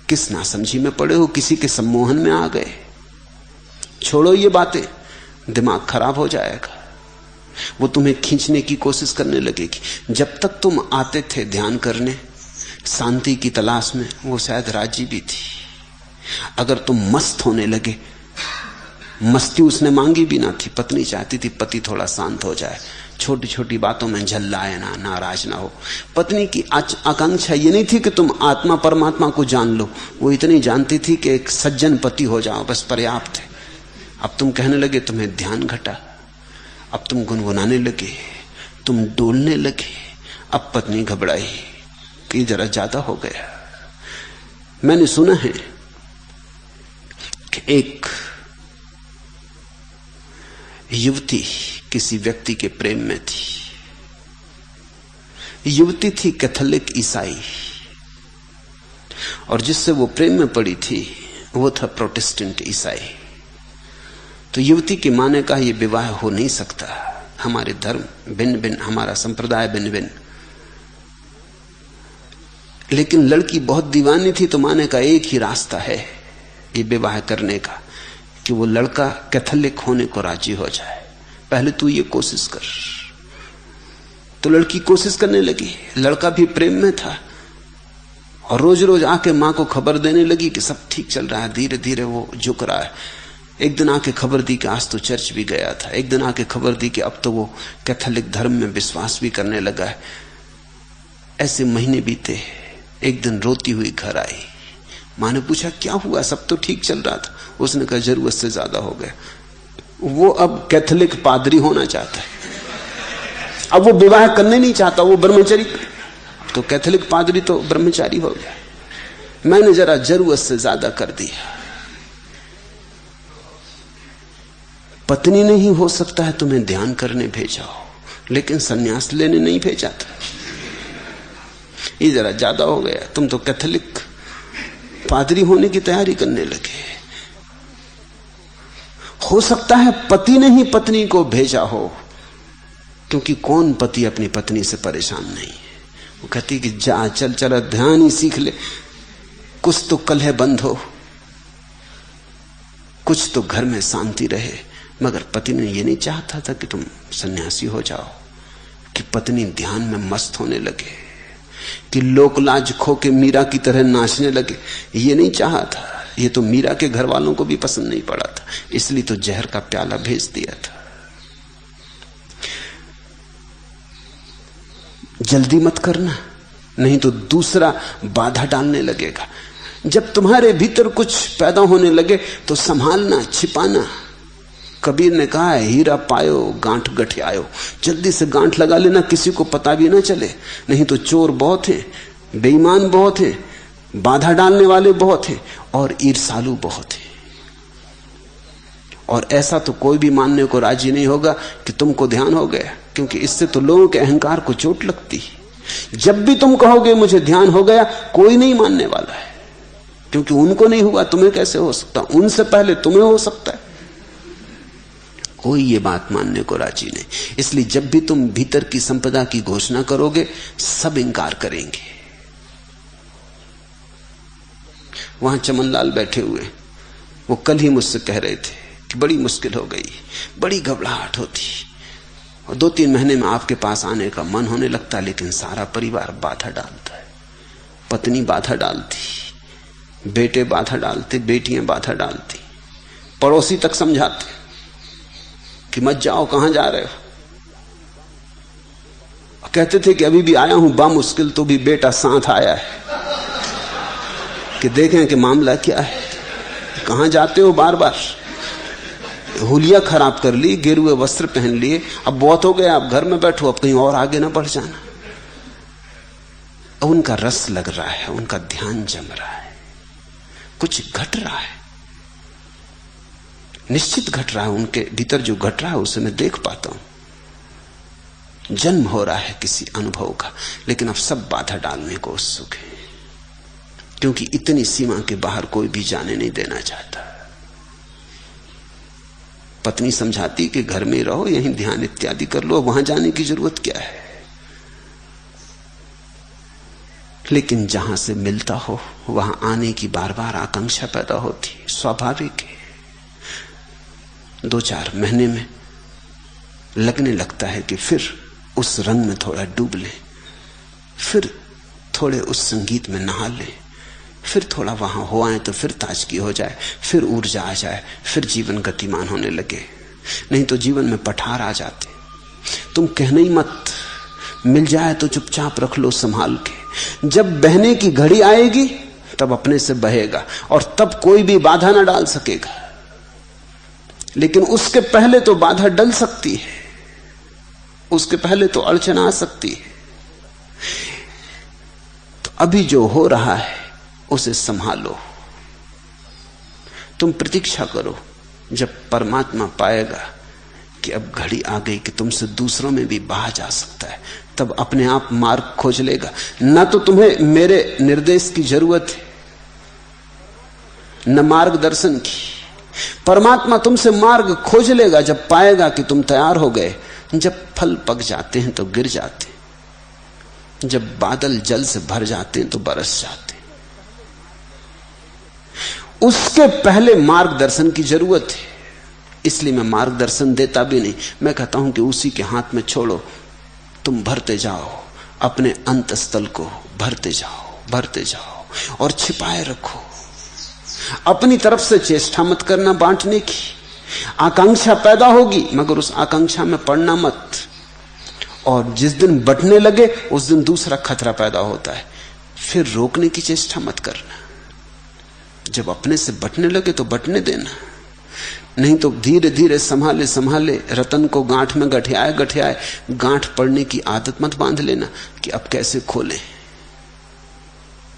किस नासमझी में पड़े हो, किसी के सम्मोहन में आ गए। छोड़ो ये बातें, दिमाग खराब हो जाएगा। वो तुम्हें खींचने की कोशिश करने लगेगी। जब तक तुम आते थे ध्यान करने शांति की तलाश में, वो शायद राजी भी थी। अगर तुम मस्त होने लगे, मस्ती उसने मांगी भी ना थी, पत्नी चाहती थी पति थोड़ा शांत हो जाए, छोटी छोटी बातों में झल्लाए ना, नाराज ना हो। पत्नी की आकांक्षा ये नहीं थी कि तुम आत्मा परमात्मा को जान लो, वो इतनी जानती थी कि एक सज्जन पति हो जाओ, बस पर्याप्त है। अब तुम कहने लगे तुम्हें ध्यान घटा, अब तुम गुनगुनाने लगे, तुम डोलने लगे। अब पत्नी घबराई कि जरा ज्यादा हो गया। मैंने सुना है कि एक युवती किसी व्यक्ति के प्रेम में थी। युवती थी कैथोलिक ईसाई, और जिससे वो प्रेम में पड़ी थी वो था प्रोटेस्टेंट ईसाई। तो युवती की मां ने कहा यह विवाह हो नहीं सकता, हमारे धर्म भिन्न भिन्न, हमारा संप्रदाय भिन्न भिन्न। लेकिन लड़की बहुत दीवानी थी, तो मां ने कहा एक ही रास्ता है ये विवाह करने का, कि वो लड़का कैथोलिक होने को राजी हो जाए। पहले तू ये कोशिश कर। तो लड़की कोशिश करने लगी। लड़का भी प्रेम में था और रोज रोज आके मां को खबर देने लगी कि सब ठीक चल रहा है, धीरे धीरे वो झुक रहा है। एक दिन आके खबर दी कि आज तो चर्च भी गया था। एक दिन आके खबर दी कि अब तो वो कैथोलिक धर्म में विश्वास भी करने लगा है। ऐसे महीने बीते। एक दिन रोती हुई घर आई। मां ने पूछा क्या हुआ, सब तो ठीक चल रहा था। उसने कहा जरूरत से ज्यादा हो गया। वो अब कैथोलिक पादरी होना चाहता है, अब वो विवाह करने नहीं चाहता, वो ब्रह्मचारी। तो कैथोलिक पादरी तो ब्रह्मचारी हो गया। मैंने जरा जरूरत से ज्यादा कर दिया। पत्नी ने ही हो सकता है तुम्हें ध्यान करने भेजा हो, लेकिन सन्यास लेने नहीं भेजा था। ये जरा ज्यादा हो गया, तुम तो कैथोलिक पादरी होने की तैयारी करने लगे। हो सकता है पति ने ही पत्नी को भेजा हो, क्योंकि कौन पति अपनी पत्नी से परेशान नहीं है। वो कहती कि जा चल चला ध्यान ही सीख ले, कुछ तो कलह बंद हो, कुछ तो घर में शांति रहे। मगर पति ने यह नहीं चाहता था कि तुम सन्यासी हो जाओ, कि पत्नी ध्यान में मस्त होने लगे, कि लोकलाज खो के मीरा की तरह नाचने लगे। ये नहीं चाहा था। ये तो मीरा के घर वालों को भी पसंद नहीं पड़ा था, इसलिए तो जहर का प्याला भेज दिया था। जल्दी मत करना, नहीं तो दूसरा बाधा डालने लगेगा। जब तुम्हारे भीतर कुछ पैदा होने लगे तो संभालना, छिपाना। कबीर ने कहा है हीरा पायो गांठ गठियायो, जल्दी से गांठ लगा लेना, किसी को पता भी ना चले। नहीं तो चोर बहुत हैं, बेईमान बहुत हैं, बाधा डालने वाले बहुत हैं, और ईर्षालु बहुत हैं। और ऐसा तो कोई भी मानने को राजी नहीं होगा कि तुमको ध्यान हो गया, क्योंकि इससे तो लोगों के अहंकार को चोट लगती है। जब भी तुम कहोगे मुझे ध्यान हो गया, कोई नहीं मानने वाला है, क्योंकि उनको नहीं हुआ, तुम्हें कैसे हो सकता? उनसे पहले तुम्हें हो सकता है। कोई ये बात मानने को राजी नहीं। इसलिए जब भी तुम भीतर की संपदा की घोषणा करोगे, सब इंकार करेंगे। वहां चमनलाल बैठे हुए, वो कल ही मुझसे कह रहे थे कि बड़ी मुश्किल हो गई, बड़ी घबराहट होती, और 2-3 महीने में आपके पास आने का मन होने लगता, लेकिन सारा परिवार बाधा डालता है। पत्नी बाधा डालती, बेटे बाधा डालते, बेटियां बाधा डालती, पड़ोसी तक समझाते कि मत जाओ, कहां जा रहे हो। कहते थे कि अभी भी आया हूं बामुश्किल, तो भी बेटा साथ आया है कि देखें कि मामला क्या है। कहां जाते हो बार बार? हुलिया खराब कर ली, गिरुए वस्त्र पहन लिए, अब बहुत हो गया, अब घर में बैठो, अब कहीं और आगे ना बढ़ जाना। अब उनका रस लग रहा है, उनका ध्यान जम रहा है। कुछ घट रहा है, निश्चित घट रहा है। उनके भीतर जो घट रहा है उसे मैं देख पाता हूं। जन्म हो रहा है किसी अनुभव का, लेकिन अब सब बाधा डालने को उत्सुक है, क्योंकि इतनी सीमा के बाहर कोई भी जाने नहीं देना चाहता। पत्नी समझाती कि घर में रहो, यहीं ध्यान इत्यादि कर लो, वहां जाने की जरूरत क्या है। लेकिन जहां से मिलता हो वहां आने की बार बार आकांक्षा पैदा होती, स्वाभाविक है। 2-4 महीने में लगने लगता है कि फिर उस रंग में थोड़ा डूब लें, फिर थोड़े उस संगीत में नहा लें, फिर थोड़ा वहां हो आए तो फिर ताजगी हो जाए, फिर ऊर्जा आ जाए, फिर जीवन गतिमान होने लगे। नहीं तो जीवन में पठार आ जाते। तुम कहने ही मत, मिल जाए तो चुपचाप रख लो संभाल के। जब बहने की घड़ी आएगी तब अपने से बहेगा, और तब कोई भी बाधा ना डाल सकेगा। लेकिन उसके पहले तो बाधा डल सकती है, उसके पहले तो अड़चन आ सकती है। तो अभी जो हो रहा है उसे संभालो। तुम प्रतीक्षा करो जब परमात्मा पाएगा कि अब घड़ी आ गई कि तुमसे दूसरों में भी बहा जा सकता है, तब अपने आप मार्ग खोज लेगा। न तो तुम्हें मेरे निर्देश की जरूरत है, न मार्गदर्शन की। परमात्मा तुमसे मार्ग खोज लेगा जब पाएगा कि तुम तैयार हो गए। जब फल पक जाते हैं तो गिर जाते हैं, जब बादल जल से भर जाते हैं तो बरस जाते हैं। उसके पहले मार्गदर्शन की जरूरत है, इसलिए मैं मार्गदर्शन देता भी नहीं। मैं कहता हूं कि उसी के हाथ में छोड़ो, तुम भरते जाओ, अपने अंतस्थल को भरते जाओ, भरते जाओ, और छिपाए रखो। अपनी तरफ से चेष्टा मत करना बांटने की। आकांक्षा पैदा होगी मगर उस आकांक्षा में पड़ना मत। और जिस दिन बंटने लगे उस दिन दूसरा खतरा पैदा होता है, फिर रोकने की चेष्टा मत करना। जब अपने से बंटने लगे तो बंटने देना, नहीं तो धीरे धीरे संभाले संभाले रतन को गांठ में गठियाए गठियाए गांठ पड़ने की आदत मत बांध लेना कि अब कैसे खोलें।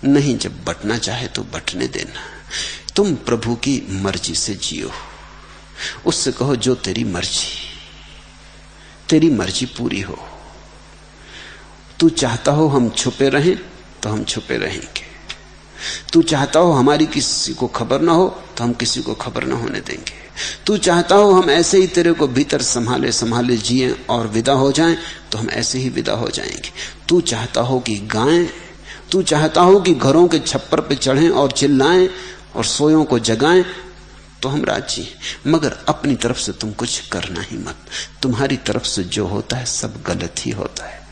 नहीं, जब बंटना चाहे तो बंटने देना। तुम प्रभु की मर्जी से जियो, उससे कहो जो तेरी मर्जी, तेरी मर्जी पूरी हो। तू चाहता हो हम छुपे रहें तो हम छुपे रहेंगे, तू चाहता हो हमारी किसी को खबर ना हो तो हम किसी को खबर ना होने देंगे, तू चाहता हो हम ऐसे ही तेरे को भीतर संभाले संभाले जिए और विदा हो जाएं तो हम ऐसे ही विदा हो जाएंगे। तू चाहता हो कि गाएं, तू चाहता हो कि घरों के छप्पर पे चढ़ें और चिल्लाएं और सोयों को जगाएं तो हम राजी, मगर अपनी तरफ से तुम कुछ करना ही मत। तुम्हारी तरफ से जो होता है सब गलत ही होता है।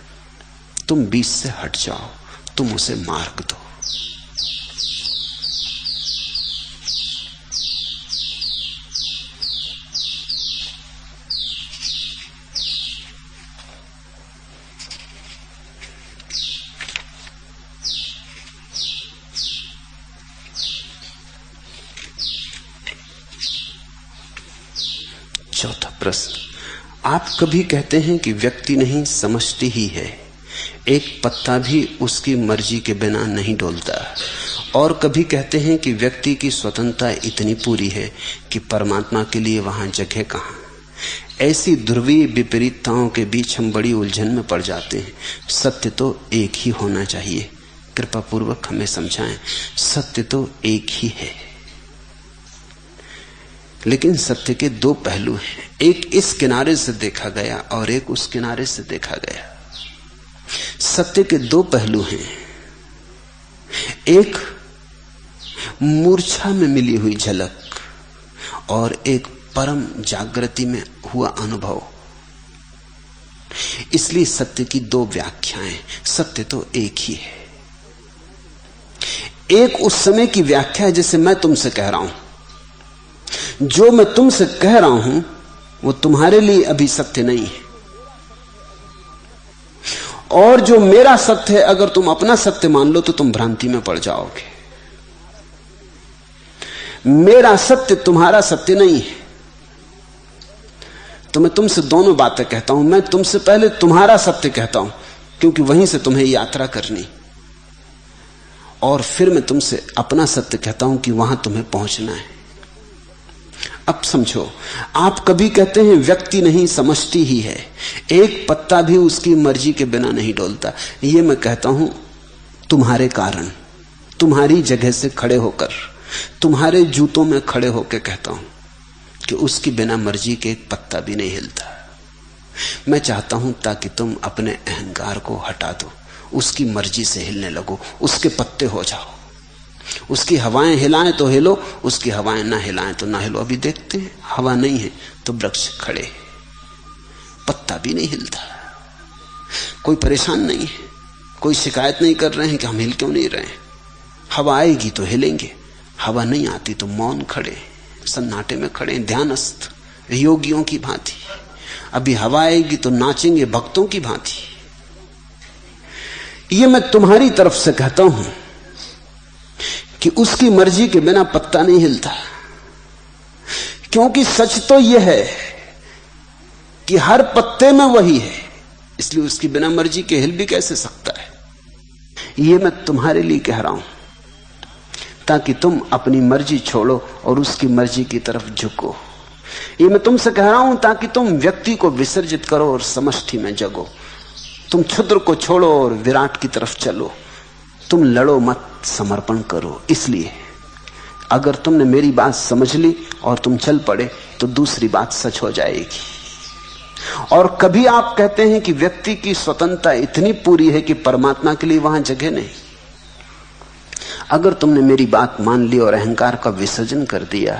तुम बीच से हट जाओ, तुम उसे मार्ग दो। चौथा प्रश्न, आप कभी कहते हैं कि व्यक्ति नहीं समष्टि ही है, एक पत्ता भी उसकी मर्जी के बिना नहीं डोलता, और कभी कहते हैं कि व्यक्ति की स्वतंत्रता इतनी पूरी है कि परमात्मा के लिए वहां जगह कहां। ऐसी ध्रुवीय विपरीतताओं के बीच हम बड़ी उलझन में पड़ जाते हैं। सत्य तो एक ही होना चाहिए, कृपा पूर्वक हमें समझाएं। सत्य तो एक ही है, लेकिन सत्य के दो पहलू हैं। एक इस किनारे से देखा गया और एक उस किनारे से देखा गया। सत्य के दो पहलू हैं, एक मूर्छा में मिली हुई झलक और एक परम जागृति में हुआ अनुभव। इसलिए सत्य की दो व्याख्याएं, सत्य तो एक ही है। एक उस समय की व्याख्या है जिसे मैं तुमसे कह रहा हूं। जो मैं तुमसे कह रहा हूं वो तुम्हारे लिए अभी सत्य नहीं है, और जो मेरा सत्य है अगर तुम अपना सत्य मान लो तो तुम भ्रांति में पड़ जाओगे। मेरा सत्य तुम्हारा सत्य नहीं है, तो मैं तुमसे दोनों बातें कहता हूं। मैं तुमसे पहले तुम्हारा सत्य कहता हूं क्योंकि वहीं से तुम्हें यात्रा करनी, और फिर मैं तुमसे अपना सत्य कहता हूं कि वहां तुम्हें पहुंचना है। अब समझो, आप कभी कहते हैं व्यक्ति नहीं समष्टि ही है, एक पत्ता भी उसकी मर्जी के बिना नहीं डोलता। ये मैं कहता हूं तुम्हारे कारण, तुम्हारी जगह से खड़े होकर, तुम्हारे जूतों में खड़े होकर कहता हूं कि उसकी बिना मर्जी के एक पत्ता भी नहीं हिलता। मैं चाहता हूं ताकि तुम अपने अहंकार को हटा दो, उसकी मर्जी से हिलने लगो, उसके पत्ते हो जाओ। उसकी हवाएं हिलाएं तो हिलो, उसकी हवाएं ना हिलाएं तो ना हिलो। अभी देखते हैं, हवा नहीं है तो वृक्ष खड़े, पत्ता भी नहीं हिलता, कोई परेशान नहीं है, कोई शिकायत नहीं कर रहे हैं कि हम हिल क्यों नहीं रहे। हवा आएगी तो हिलेंगे, हवा नहीं आती तो मौन खड़े, सन्नाटे में खड़े, ध्यानस्थ योगियों की भांति। अभी हवा आएगी तो नाचेंगे भक्तों की भांति। ये मैं तुम्हारी तरफ से कहता हूं कि उसकी मर्जी के बिना पत्ता नहीं हिलता, क्योंकि सच तो यह है कि हर पत्ते में वही है, इसलिए उसकी बिना मर्जी के हिल भी कैसे सकता है। यह मैं तुम्हारे लिए कह रहा हूं ताकि तुम अपनी मर्जी छोड़ो और उसकी मर्जी की तरफ झुको। ये मैं तुमसे कह रहा हूं ताकि तुम व्यक्ति को विसर्जित करो और समष्टि में जगो। तुम क्षुद्र को छोड़ो और विराट की तरफ चलो। तुम लड़ो मत, समर्पण करो। इसलिए अगर तुमने मेरी बात समझ ली और तुम चल पड़े तो दूसरी बात सच हो जाएगी। और कभी आप कहते हैं कि व्यक्ति की स्वतंत्रता इतनी पूरी है कि परमात्मा के लिए वहां जगह नहीं। अगर तुमने मेरी बात मान ली और अहंकार का विसर्जन कर दिया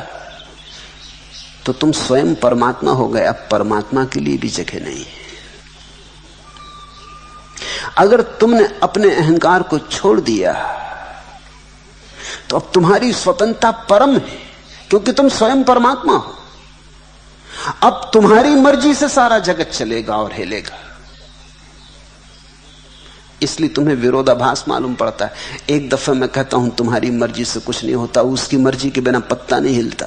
तो तुम स्वयं परमात्मा हो गए। अब परमात्मा के लिए भी जगह नहीं है। अगर तुमने अपने अहंकार को छोड़ दिया तो अब तुम्हारी स्वतंत्रता परम है, क्योंकि तुम स्वयं परमात्मा हो। अब तुम्हारी मर्जी से सारा जगत चलेगा और हिलेगा। इसलिए तुम्हें विरोधाभास मालूम पड़ता है। एक दफे मैं कहता हूं तुम्हारी मर्जी से कुछ नहीं होता, उसकी मर्जी के बिना पत्ता नहीं हिलता,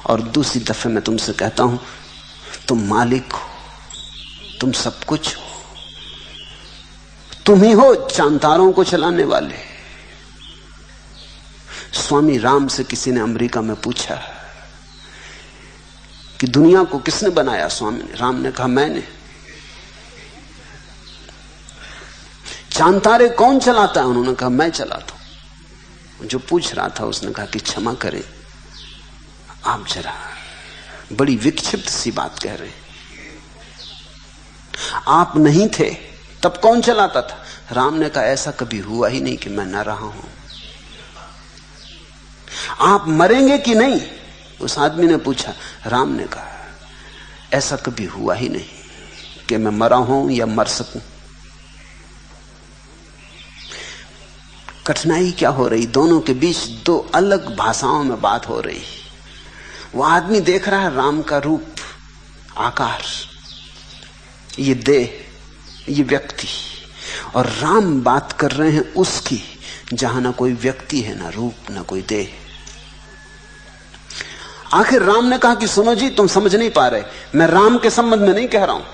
और दूसरी दफे मैं तुमसे कहता हूं तुम मालिक हो, तुम सब कुछ हो, तुम ही हो चांतारों को चलाने वाले। स्वामी राम से किसी ने अमेरिका में पूछा कि दुनिया को किसने बनाया? स्वामी ने, राम ने कहा मैंने। चांतारे कौन चलाता है? उन्होंने कहा मैं चलाता हूं। जो पूछ रहा था उसने कहा कि क्षमा करें, आप जरा बड़ी विक्षिप्त सी बात कह रहे हैं। आप नहीं थे तब कौन चलाता था? राम ने कहा ऐसा कभी हुआ ही नहीं कि मैं न रहा हूं। आप मरेंगे कि नहीं? उस आदमी ने पूछा। राम ने कहा ऐसा कभी हुआ ही नहीं कि मैं मरा हूं या मर सकूं। कठिनाई क्या हो रही? दोनों के बीच दो अलग भाषाओं में बात हो रही। वो आदमी देख रहा है राम का रूप, आकार, ये देह, ये व्यक्ति, और राम बात कर रहे हैं उसकी, जहां ना कोई व्यक्ति है, ना रूप, ना कोई देह। आखिर राम ने कहा कि सुनो जी, तुम समझ नहीं पा रहे, मैं राम के संबंध में नहीं कह रहा हूं।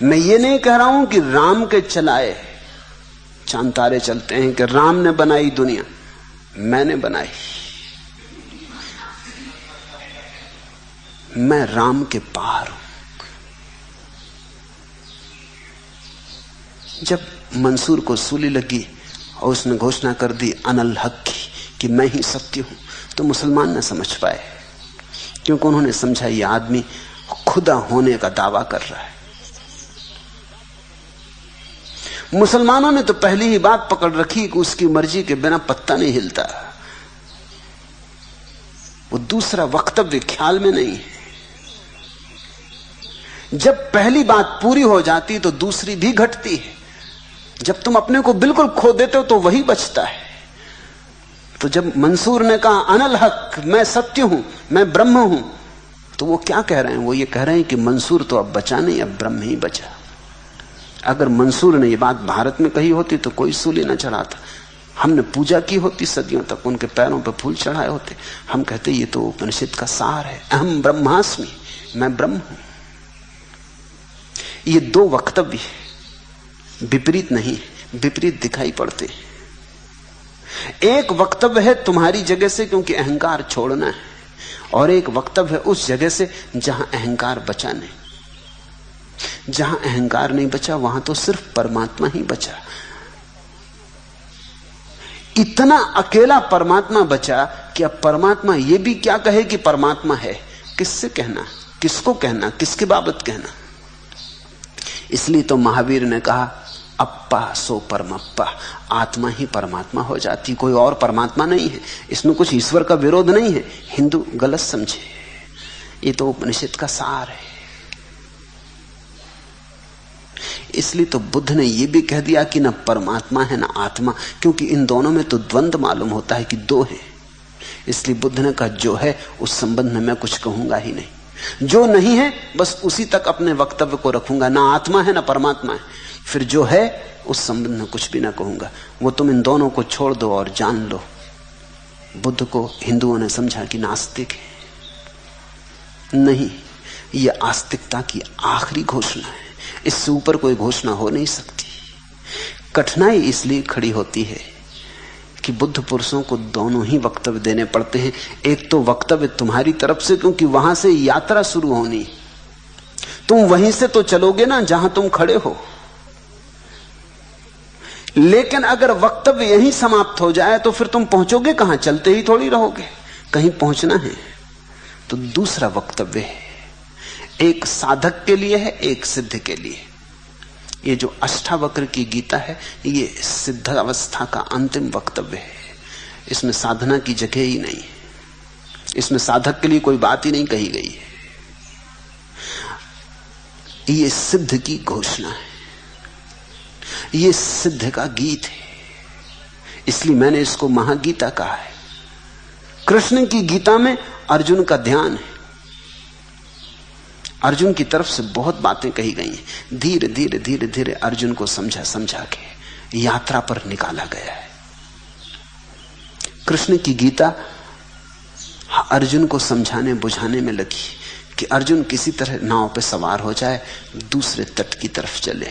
मैं ये नहीं कह रहा हूं कि राम के चलाए चांतारे चलते हैं, कि राम ने बनाई दुनिया, मैंने बनाई। मैं राम के पार हूं। जब मंसूर को सूली लगी और उसने घोषणा कर दी अनल हक की कि मैं ही सत्य हूं, तो मुसलमान न समझ पाए, क्योंकि उन्होंने समझा यह आदमी खुदा होने का दावा कर रहा है। मुसलमानों ने तो पहली ही बात पकड़ रखी कि उसकी मर्जी के बिना पत्ता नहीं हिलता। वो दूसरा वक्तव्य ख्याल में नहीं है। जब पहली बात पूरी हो जाती तो दूसरी भी घटती है। जब तुम अपने को बिल्कुल खो देते हो तो वही बचता है। तो जब मंसूर ने कहा अनल हक, मैं सत्य हूं, मैं ब्रह्म हूं, तो वो क्या कह रहे हैं? वो ये कह रहे हैं कि मंसूर तो अब बचा नहीं, अब ब्रह्म ही बचा। अगर मंसूर ने ये बात भारत में कही होती तो कोई सूली न चढ़ाता। हमने पूजा की होती सदियों तक, उनके पैरों पर फूल चढ़ाए होते। हम कहते ये तो उपनिषद का सार है, अहम ब्रह्मास्मि, मैं ब्रह्म हूं। ये दो वक्तव्य विपरीत नहीं, विपरीत दिखाई पड़ते। एक वक्तव्य है तुम्हारी जगह से क्योंकि अहंकार छोड़ना है, और एक वक्तव्य है उस जगह से जहां अहंकार बचा नहीं। जहां अहंकार नहीं बचा वहां तो सिर्फ परमात्मा ही बचा। इतना अकेला परमात्मा बचा कि अब परमात्मा यह भी क्या कहे कि परमात्मा है। किससे कहना, किसको कहना, किसके बाबत कहना। इसलिए तो महावीर ने कहा अप्पा सो परमप्पा, आत्मा ही परमात्मा हो जाती, कोई और परमात्मा नहीं है। इसमें कुछ ईश्वर का विरोध नहीं है, हिंदू गलत समझे, ये तो उपनिषद का सार है। इसलिए तो बुद्ध ने यह भी कह दिया कि ना परमात्मा है ना आत्मा, क्योंकि इन दोनों में तो द्वंद्व मालूम होता है कि दो है। इसलिए बुद्ध ने कहा जो है उस संबंध में मैं कुछ कहूंगा ही नहीं, जो नहीं है बस उसी तक अपने वक्तव्य को रखूंगा, ना आत्मा है ना परमात्मा है। फिर जो है उस संबंध में कुछ भी ना कहूंगा। वो तुम इन दोनों को छोड़ दो और जान लो। बुद्ध को हिंदुओं ने समझा कि नास्तिक है। नहीं, यह आस्तिकता की आखिरी घोषणा है, इससे ऊपर कोई घोषणा हो नहीं सकती। कठिनाई इसलिए खड़ी होती है कि बुद्ध पुरुषों को दोनों ही वक्तव्य देने पड़ते हैं। एक तो वक्तव्य तुम्हारी तरफ से, क्योंकि वहां से यात्रा शुरू होनी, तुम वहीं से तो चलोगे ना जहां तुम खड़े हो। लेकिन अगर वक्तव्य यहीं समाप्त हो जाए तो फिर तुम पहुंचोगे कहां, चलते ही थोड़ी रहोगे, कहीं पहुंचना है। तो दूसरा वक्तव्य है, एक साधक के लिए है, एक सिद्ध के लिए। ये जो अष्टावक्र की गीता है ये सिद्धावस्था का अंतिम वक्तव्य है। इसमें साधना की जगह ही नहीं है, इसमें साधक के लिए कोई बात ही नहीं कही गई है। ये सिद्ध की घोषणा है, ये सिद्ध का गीत है। इसलिए मैंने इसको महागीता कहा है। कृष्ण की गीता में अर्जुन का ध्यान है, अर्जुन की तरफ से बहुत बातें कही गई हैं। धीरे धीरे धीरे धीरे अर्जुन को समझा समझा के यात्रा पर निकाला गया है। कृष्ण की गीता अर्जुन को समझाने बुझाने में लगी कि अर्जुन किसी तरह नाव पे सवार हो जाए, दूसरे तट की तरफ चले।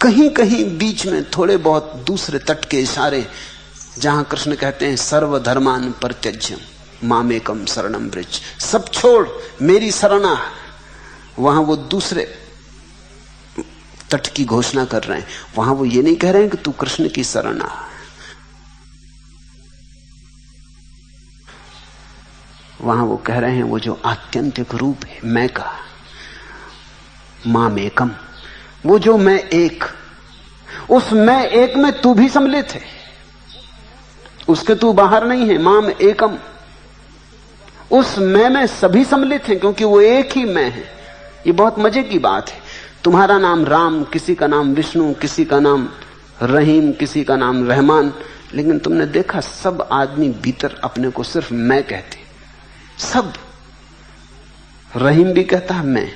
कहीं कहीं बीच में थोड़े बहुत दूसरे तट के इशारे, जहां कृष्ण कहते हैं सर्वधर्मान परित्यज्यम मामेकम शरणम व्रज, सब छोड़ मेरी शरण आ, वहां वो दूसरे तट की घोषणा कर रहे हैं। वहां वो ये नहीं कह रहे हैं कि तू कृष्ण की शरण आ, वहां वो कह रहे हैं वो जो आत्यंतिक रूप है मैं का, मामेकम, वो जो मैं एक, उस मैं एक में तू भी सम्मिलित है, उसके तू बाहर नहीं है। माम एकम, उस मैं में सभी सम्मिलित हैं क्योंकि वो एक ही मैं है। ये बहुत मजे की बात है। तुम्हारा नाम राम, किसी का नाम विष्णु, किसी का नाम रहीम, किसी का नाम रहमान, लेकिन तुमने देखा सब आदमी भीतर अपने को सिर्फ मैं कहते। सब, रहीम भी कहता है मैं,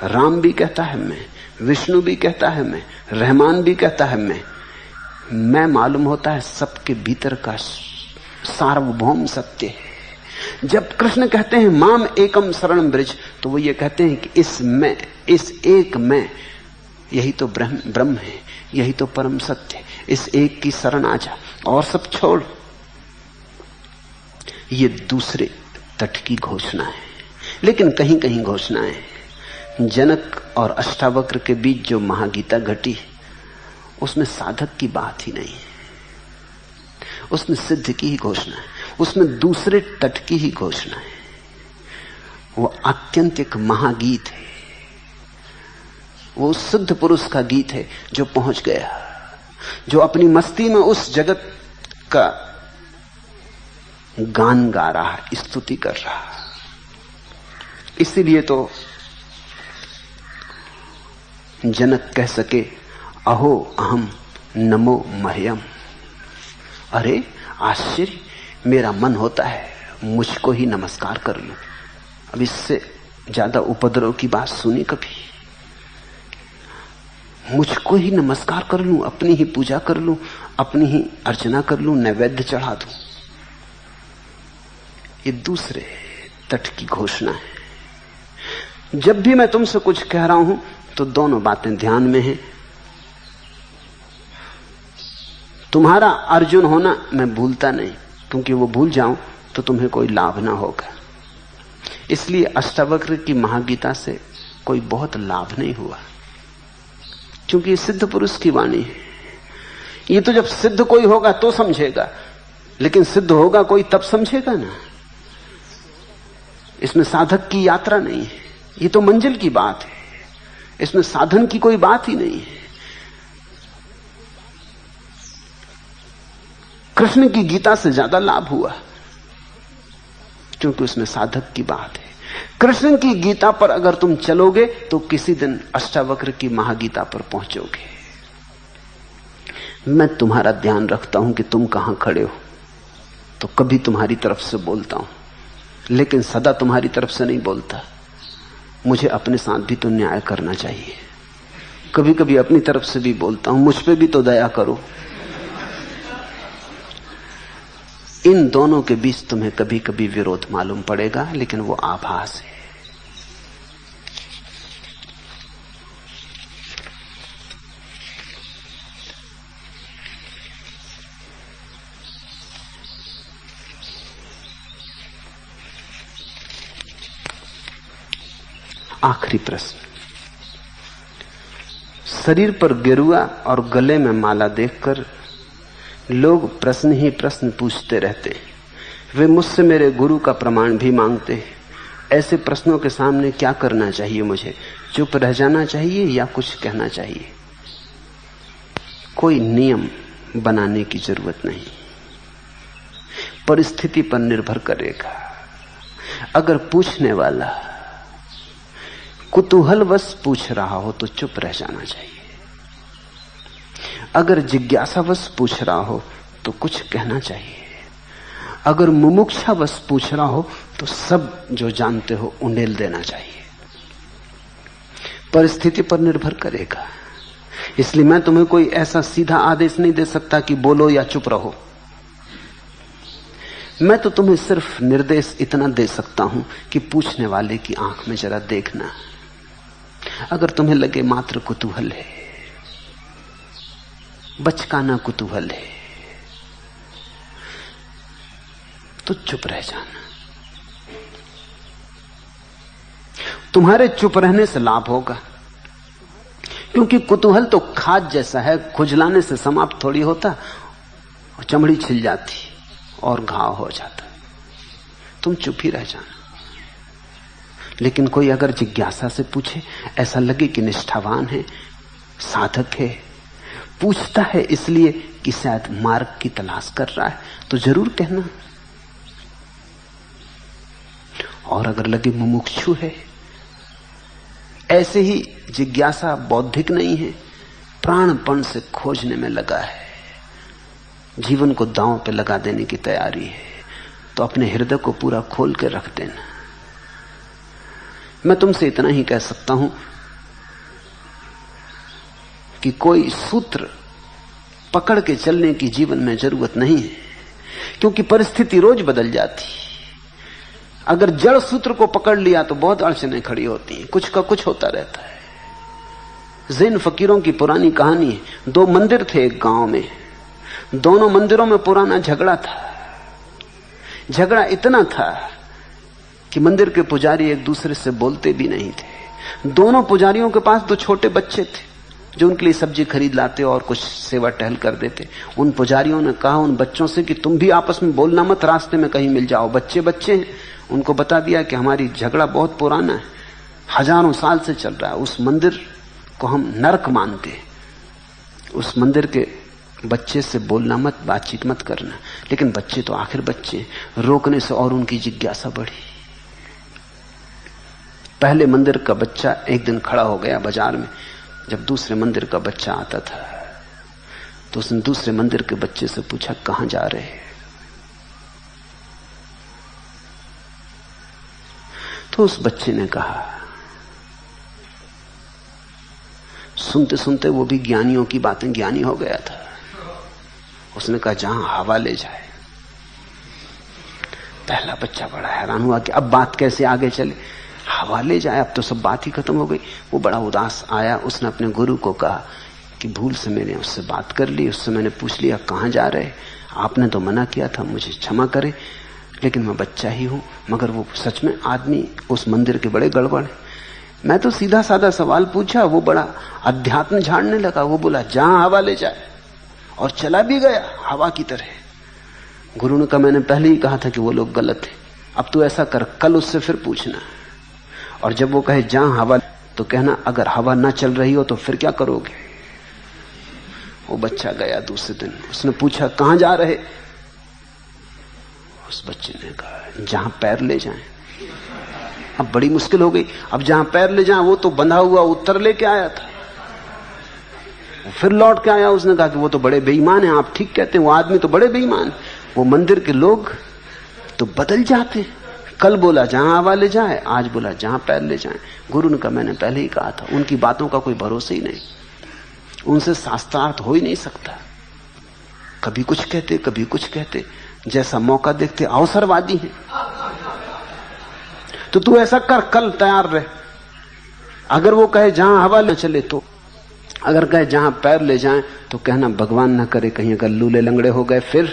राम भी कहता है मैं, विष्णु भी कहता है मैं, रहमान भी कहता है मैं मालूम होता है सबके भीतर का सार्वभौम सत्य है। जब कृष्ण कहते हैं माम एकम शरणम व्रज, तो वो ये कहते हैं कि इस मैं, इस एक मैं, यही तो ब्रह्म है, यही तो परम सत्य है। इस एक की शरण आ जा और सब छोड़। ये दूसरे तट की घोषणा है। लेकिन कहीं कहीं घोषणाएं, जनक और अष्टावक्र के बीच जो महागीता घटी उसमें साधक की बात ही नहीं है, उसमें सिद्ध की ही घोषणा है, उसमें दूसरे तट की ही घोषणा है। वो आत्यंतिक महागीत है, वो सिद्ध पुरुष का गीत है जो पहुंच गया, जो अपनी मस्ती में उस जगत का गान गा रहा, स्तुति कर रहा। इसीलिए तो जनक कह सके अहो अहम नमो मह्यम। अरे आश्चर्य, मेरा मन होता है मुझको ही नमस्कार कर लूं। अब इससे ज्यादा उपद्रव की बात सुनी कभी? मुझको ही नमस्कार कर लूं, अपनी ही पूजा कर लूं, अपनी ही अर्चना कर लूं, नैवेद्य चढ़ा दूं। ये दूसरे तट की घोषणा है। जब भी मैं तुमसे कुछ कह रहा हूं तो दोनों बातें ध्यान में हैं। तुम्हारा अर्जुन होना मैं भूलता नहीं, क्योंकि वो भूल जाऊं तो तुम्हें कोई लाभ ना होगा। इसलिए अष्टावक्र की महागीता से कोई बहुत लाभ नहीं हुआ, क्योंकि ये सिद्ध पुरुष की वाणी है। ये तो जब सिद्ध कोई होगा तो समझेगा, लेकिन सिद्ध होगा कोई तब समझेगा ना। इसमें साधक की यात्रा नहीं है, ये तो मंजिल की बात है, इसमें साधन की कोई बात ही नहीं है। कृष्ण की गीता से ज्यादा लाभ हुआ, क्योंकि उसमें साधक की बात है। कृष्ण की गीता पर अगर तुम चलोगे तो किसी दिन अष्टावक्र की महागीता पर पहुंचोगे। मैं तुम्हारा ध्यान रखता हूं कि तुम कहां खड़े हो, तो कभी तुम्हारी तरफ से बोलता हूं, लेकिन सदा तुम्हारी तरफ से नहीं बोलता। मुझे अपने साथ भी तो न्याय करना चाहिए। कभी कभी अपनी तरफ से भी बोलता हूं, मुझ पे भी तो दया करो। इन दोनों के बीच तुम्हें कभी कभी विरोध मालूम पड़ेगा, लेकिन वो आभास है। आखिरी प्रश्न। शरीर पर गेरुआ और गले में माला देखकर लोग प्रश्न ही प्रश्न पूछते रहते। वे मुझसे मेरे गुरु का प्रमाण भी मांगते। ऐसे प्रश्नों के सामने क्या करना चाहिए? मुझे चुप रह जाना चाहिए या कुछ कहना चाहिए? कोई नियम बनाने की जरूरत नहीं, परिस्थिति पर निर्भर करेगा। अगर पूछने वाला कुतूहलवश पूछ रहा हो तो चुप रह जाना चाहिए। अगर जिज्ञासावश पूछ रहा हो तो कुछ कहना चाहिए। अगर मुमुक्षावश पूछ रहा हो तो सब जो जानते हो उंडेल देना चाहिए। परिस्थिति पर निर्भर करेगा। इसलिए मैं तुम्हें कोई ऐसा सीधा आदेश नहीं दे सकता कि बोलो या चुप रहो। मैं तो तुम्हें सिर्फ निर्देश इतना दे सकता हूं कि पूछने वाले की आंख में जरा देखना। अगर तुम्हें लगे मात्र कुतूहल है, बचकाना कुतूहल है, तो चुप रह जाना। तुम्हारे चुप रहने से लाभ होगा, क्योंकि कुतूहल तो खाद जैसा है, खुजलाने से समाप्त थोड़ी होता, और चमड़ी छिल जाती और घाव हो जाता। तुम चुप ही रह जाना। लेकिन कोई अगर जिज्ञासा से पूछे, ऐसा लगे कि निष्ठावान है, साधक है, पूछता है इसलिए कि शायद मार्ग की तलाश कर रहा है, तो जरूर कहना। और अगर लगे मुमुक्षु है, ऐसे ही जिज्ञासा बौद्धिक नहीं है, प्राणपण से खोजने में लगा है, जीवन को दांव पे लगा देने की तैयारी है, तो अपने हृदय को पूरा खोल के रख देना। मैं तुमसे इतना ही कह सकता हूं कि कोई सूत्र पकड़ के चलने की जीवन में जरूरत नहीं है, क्योंकि परिस्थिति रोज बदल जाती। अगर जड़ सूत्र को पकड़ लिया तो बहुत अड़चनें खड़ी होती हैं, कुछ का कुछ होता रहता है। ज़ैन फकीरों की पुरानी कहानी है। 2 मंदिर थे एक गांव में, दोनों मंदिरों में पुराना झगड़ा था। झगड़ा इतना था कि मंदिर के पुजारी एक दूसरे से बोलते भी नहीं थे। दोनों पुजारियों के पास 2 छोटे बच्चे थे जो उनके लिए सब्जी खरीद लाते और कुछ सेवा टहल कर देते। उन पुजारियों ने कहा उन बच्चों से कि तुम भी आपस में बोलना मत, रास्ते में कहीं मिल जाओ। बच्चे बच्चे हैं। उनको बता दिया कि हमारी झगड़ा बहुत पुराना है, हजारों साल से चल रहा है, उस मंदिर को हम नरक मानते हैं, उस मंदिर के बच्चे से बोलना मत, बातचीत मत करना। लेकिन बच्चे तो आखिर बच्चे, रोकने से और उनकी जिज्ञासा बढ़ी। पहले मंदिर का बच्चा एक दिन खड़ा हो गया बाजार में। जब दूसरे मंदिर का बच्चा आता था तो उसने दूसरे मंदिर के बच्चे से पूछा, कहां जा रहे हैं? तो उस बच्चे ने कहा, सुनते सुनते वो भी ज्ञानियों की बातें ज्ञानी हो गया था। उसने कहा, जहां हवा ले जाए। पहला बच्चा बड़ा हैरान हुआ कि अब बात कैसे आगे चले, हवा ले जाए, अब तो सब बात ही खत्म हो गई। वो बड़ा उदास आया। उसने अपने गुरु को कहा कि भूल से मैंने उससे बात कर ली, उससे मैंने पूछ लिया कहाँ जा रहे, आपने तो मना किया था, मुझे क्षमा करें, लेकिन मैं बच्चा ही हूं। मगर वो सच में आदमी उस मंदिर के बड़े गड़बड़ है। मैं तो सीधा साधा सवाल पूछा, वो बड़ा अध्यात्म झाड़ने लगा। वो बोला जहां हवा ले जाए, और चला भी गया हवा की तरह। गुरु ने कहा मैंने पहले ही कहा था कि वो लोग गलत हैं। अब तू ऐसा कर, कल उससे फिर पूछना, और जब वो कहे जहां हवा, तो कहना अगर हवा ना चल रही हो तो फिर क्या करोगे। वो बच्चा गया दूसरे दिन। उसने पूछा कहां जा रहे, उस बच्चे ने कहा जहां पैर ले जाएं। अब बड़ी मुश्किल हो गई। अब जहां पैर ले जाएं, वो तो बंधा हुआ उत्तर लेके आया था। फिर लौट के आया, उसने कहा कि वो तो बड़े बेईमान हैं, आप ठीक कहते हैं, वो आदमी तो बड़े बेईमान। वो मंदिर के लोग तो बदल जाते। कल बोला जहां हवा ले जाए, आज बोला जहां पैर ले जाए। गुरु ने कहा मैंने पहले ही कहा था, उनकी बातों का कोई भरोसा ही नहीं, उनसे शास्त्रार्थ हो ही नहीं सकता। कभी कुछ कहते, कभी कुछ कहते, जैसा मौका देखते अवसरवादी हैं। तो तू ऐसा कर, कल तैयार रहे। अगर वो कहे जहां हवा ले चले तो, अगर कहे जहां पैर ले जाएं तो कहना भगवान ना करे कहीं अगर लूले लंगड़े हो गए। फिर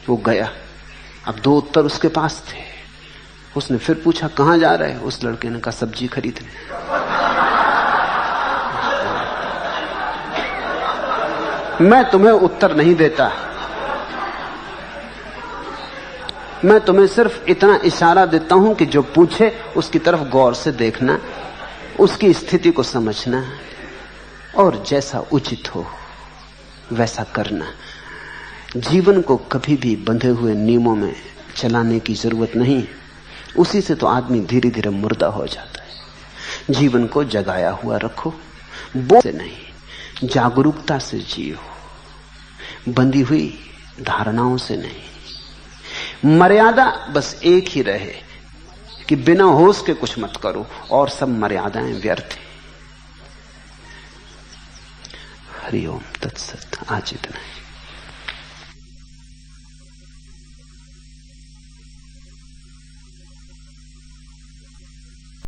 वो गया। अब दो उत्तर उसके पास थे। उसने फिर पूछा कहां जा रहे, उस लड़के ने कहा सब्जी खरीदने। मैं तुम्हें उत्तर नहीं देता, मैं तुम्हें सिर्फ इतना इशारा देता हूं कि जो पूछे उसकी तरफ गौर से देखना, उसकी स्थिति को समझना, और जैसा उचित हो वैसा करना। जीवन को कभी भी बंधे हुए नियमों में चलाने की जरूरत नहीं। उसी से तो आदमी धीरे धीरे मुर्दा हो जाता है। जीवन को जगाया हुआ रखो, बोझ से नहीं, जागरूकता से जियो, बंधी हुई धारणाओं से नहीं। मर्यादा बस एक ही रहे कि बिना होश के कुछ मत करो, और सब मर्यादाएं व्यर्थ हैं। हरि ओम तत्सत। आज इतना है।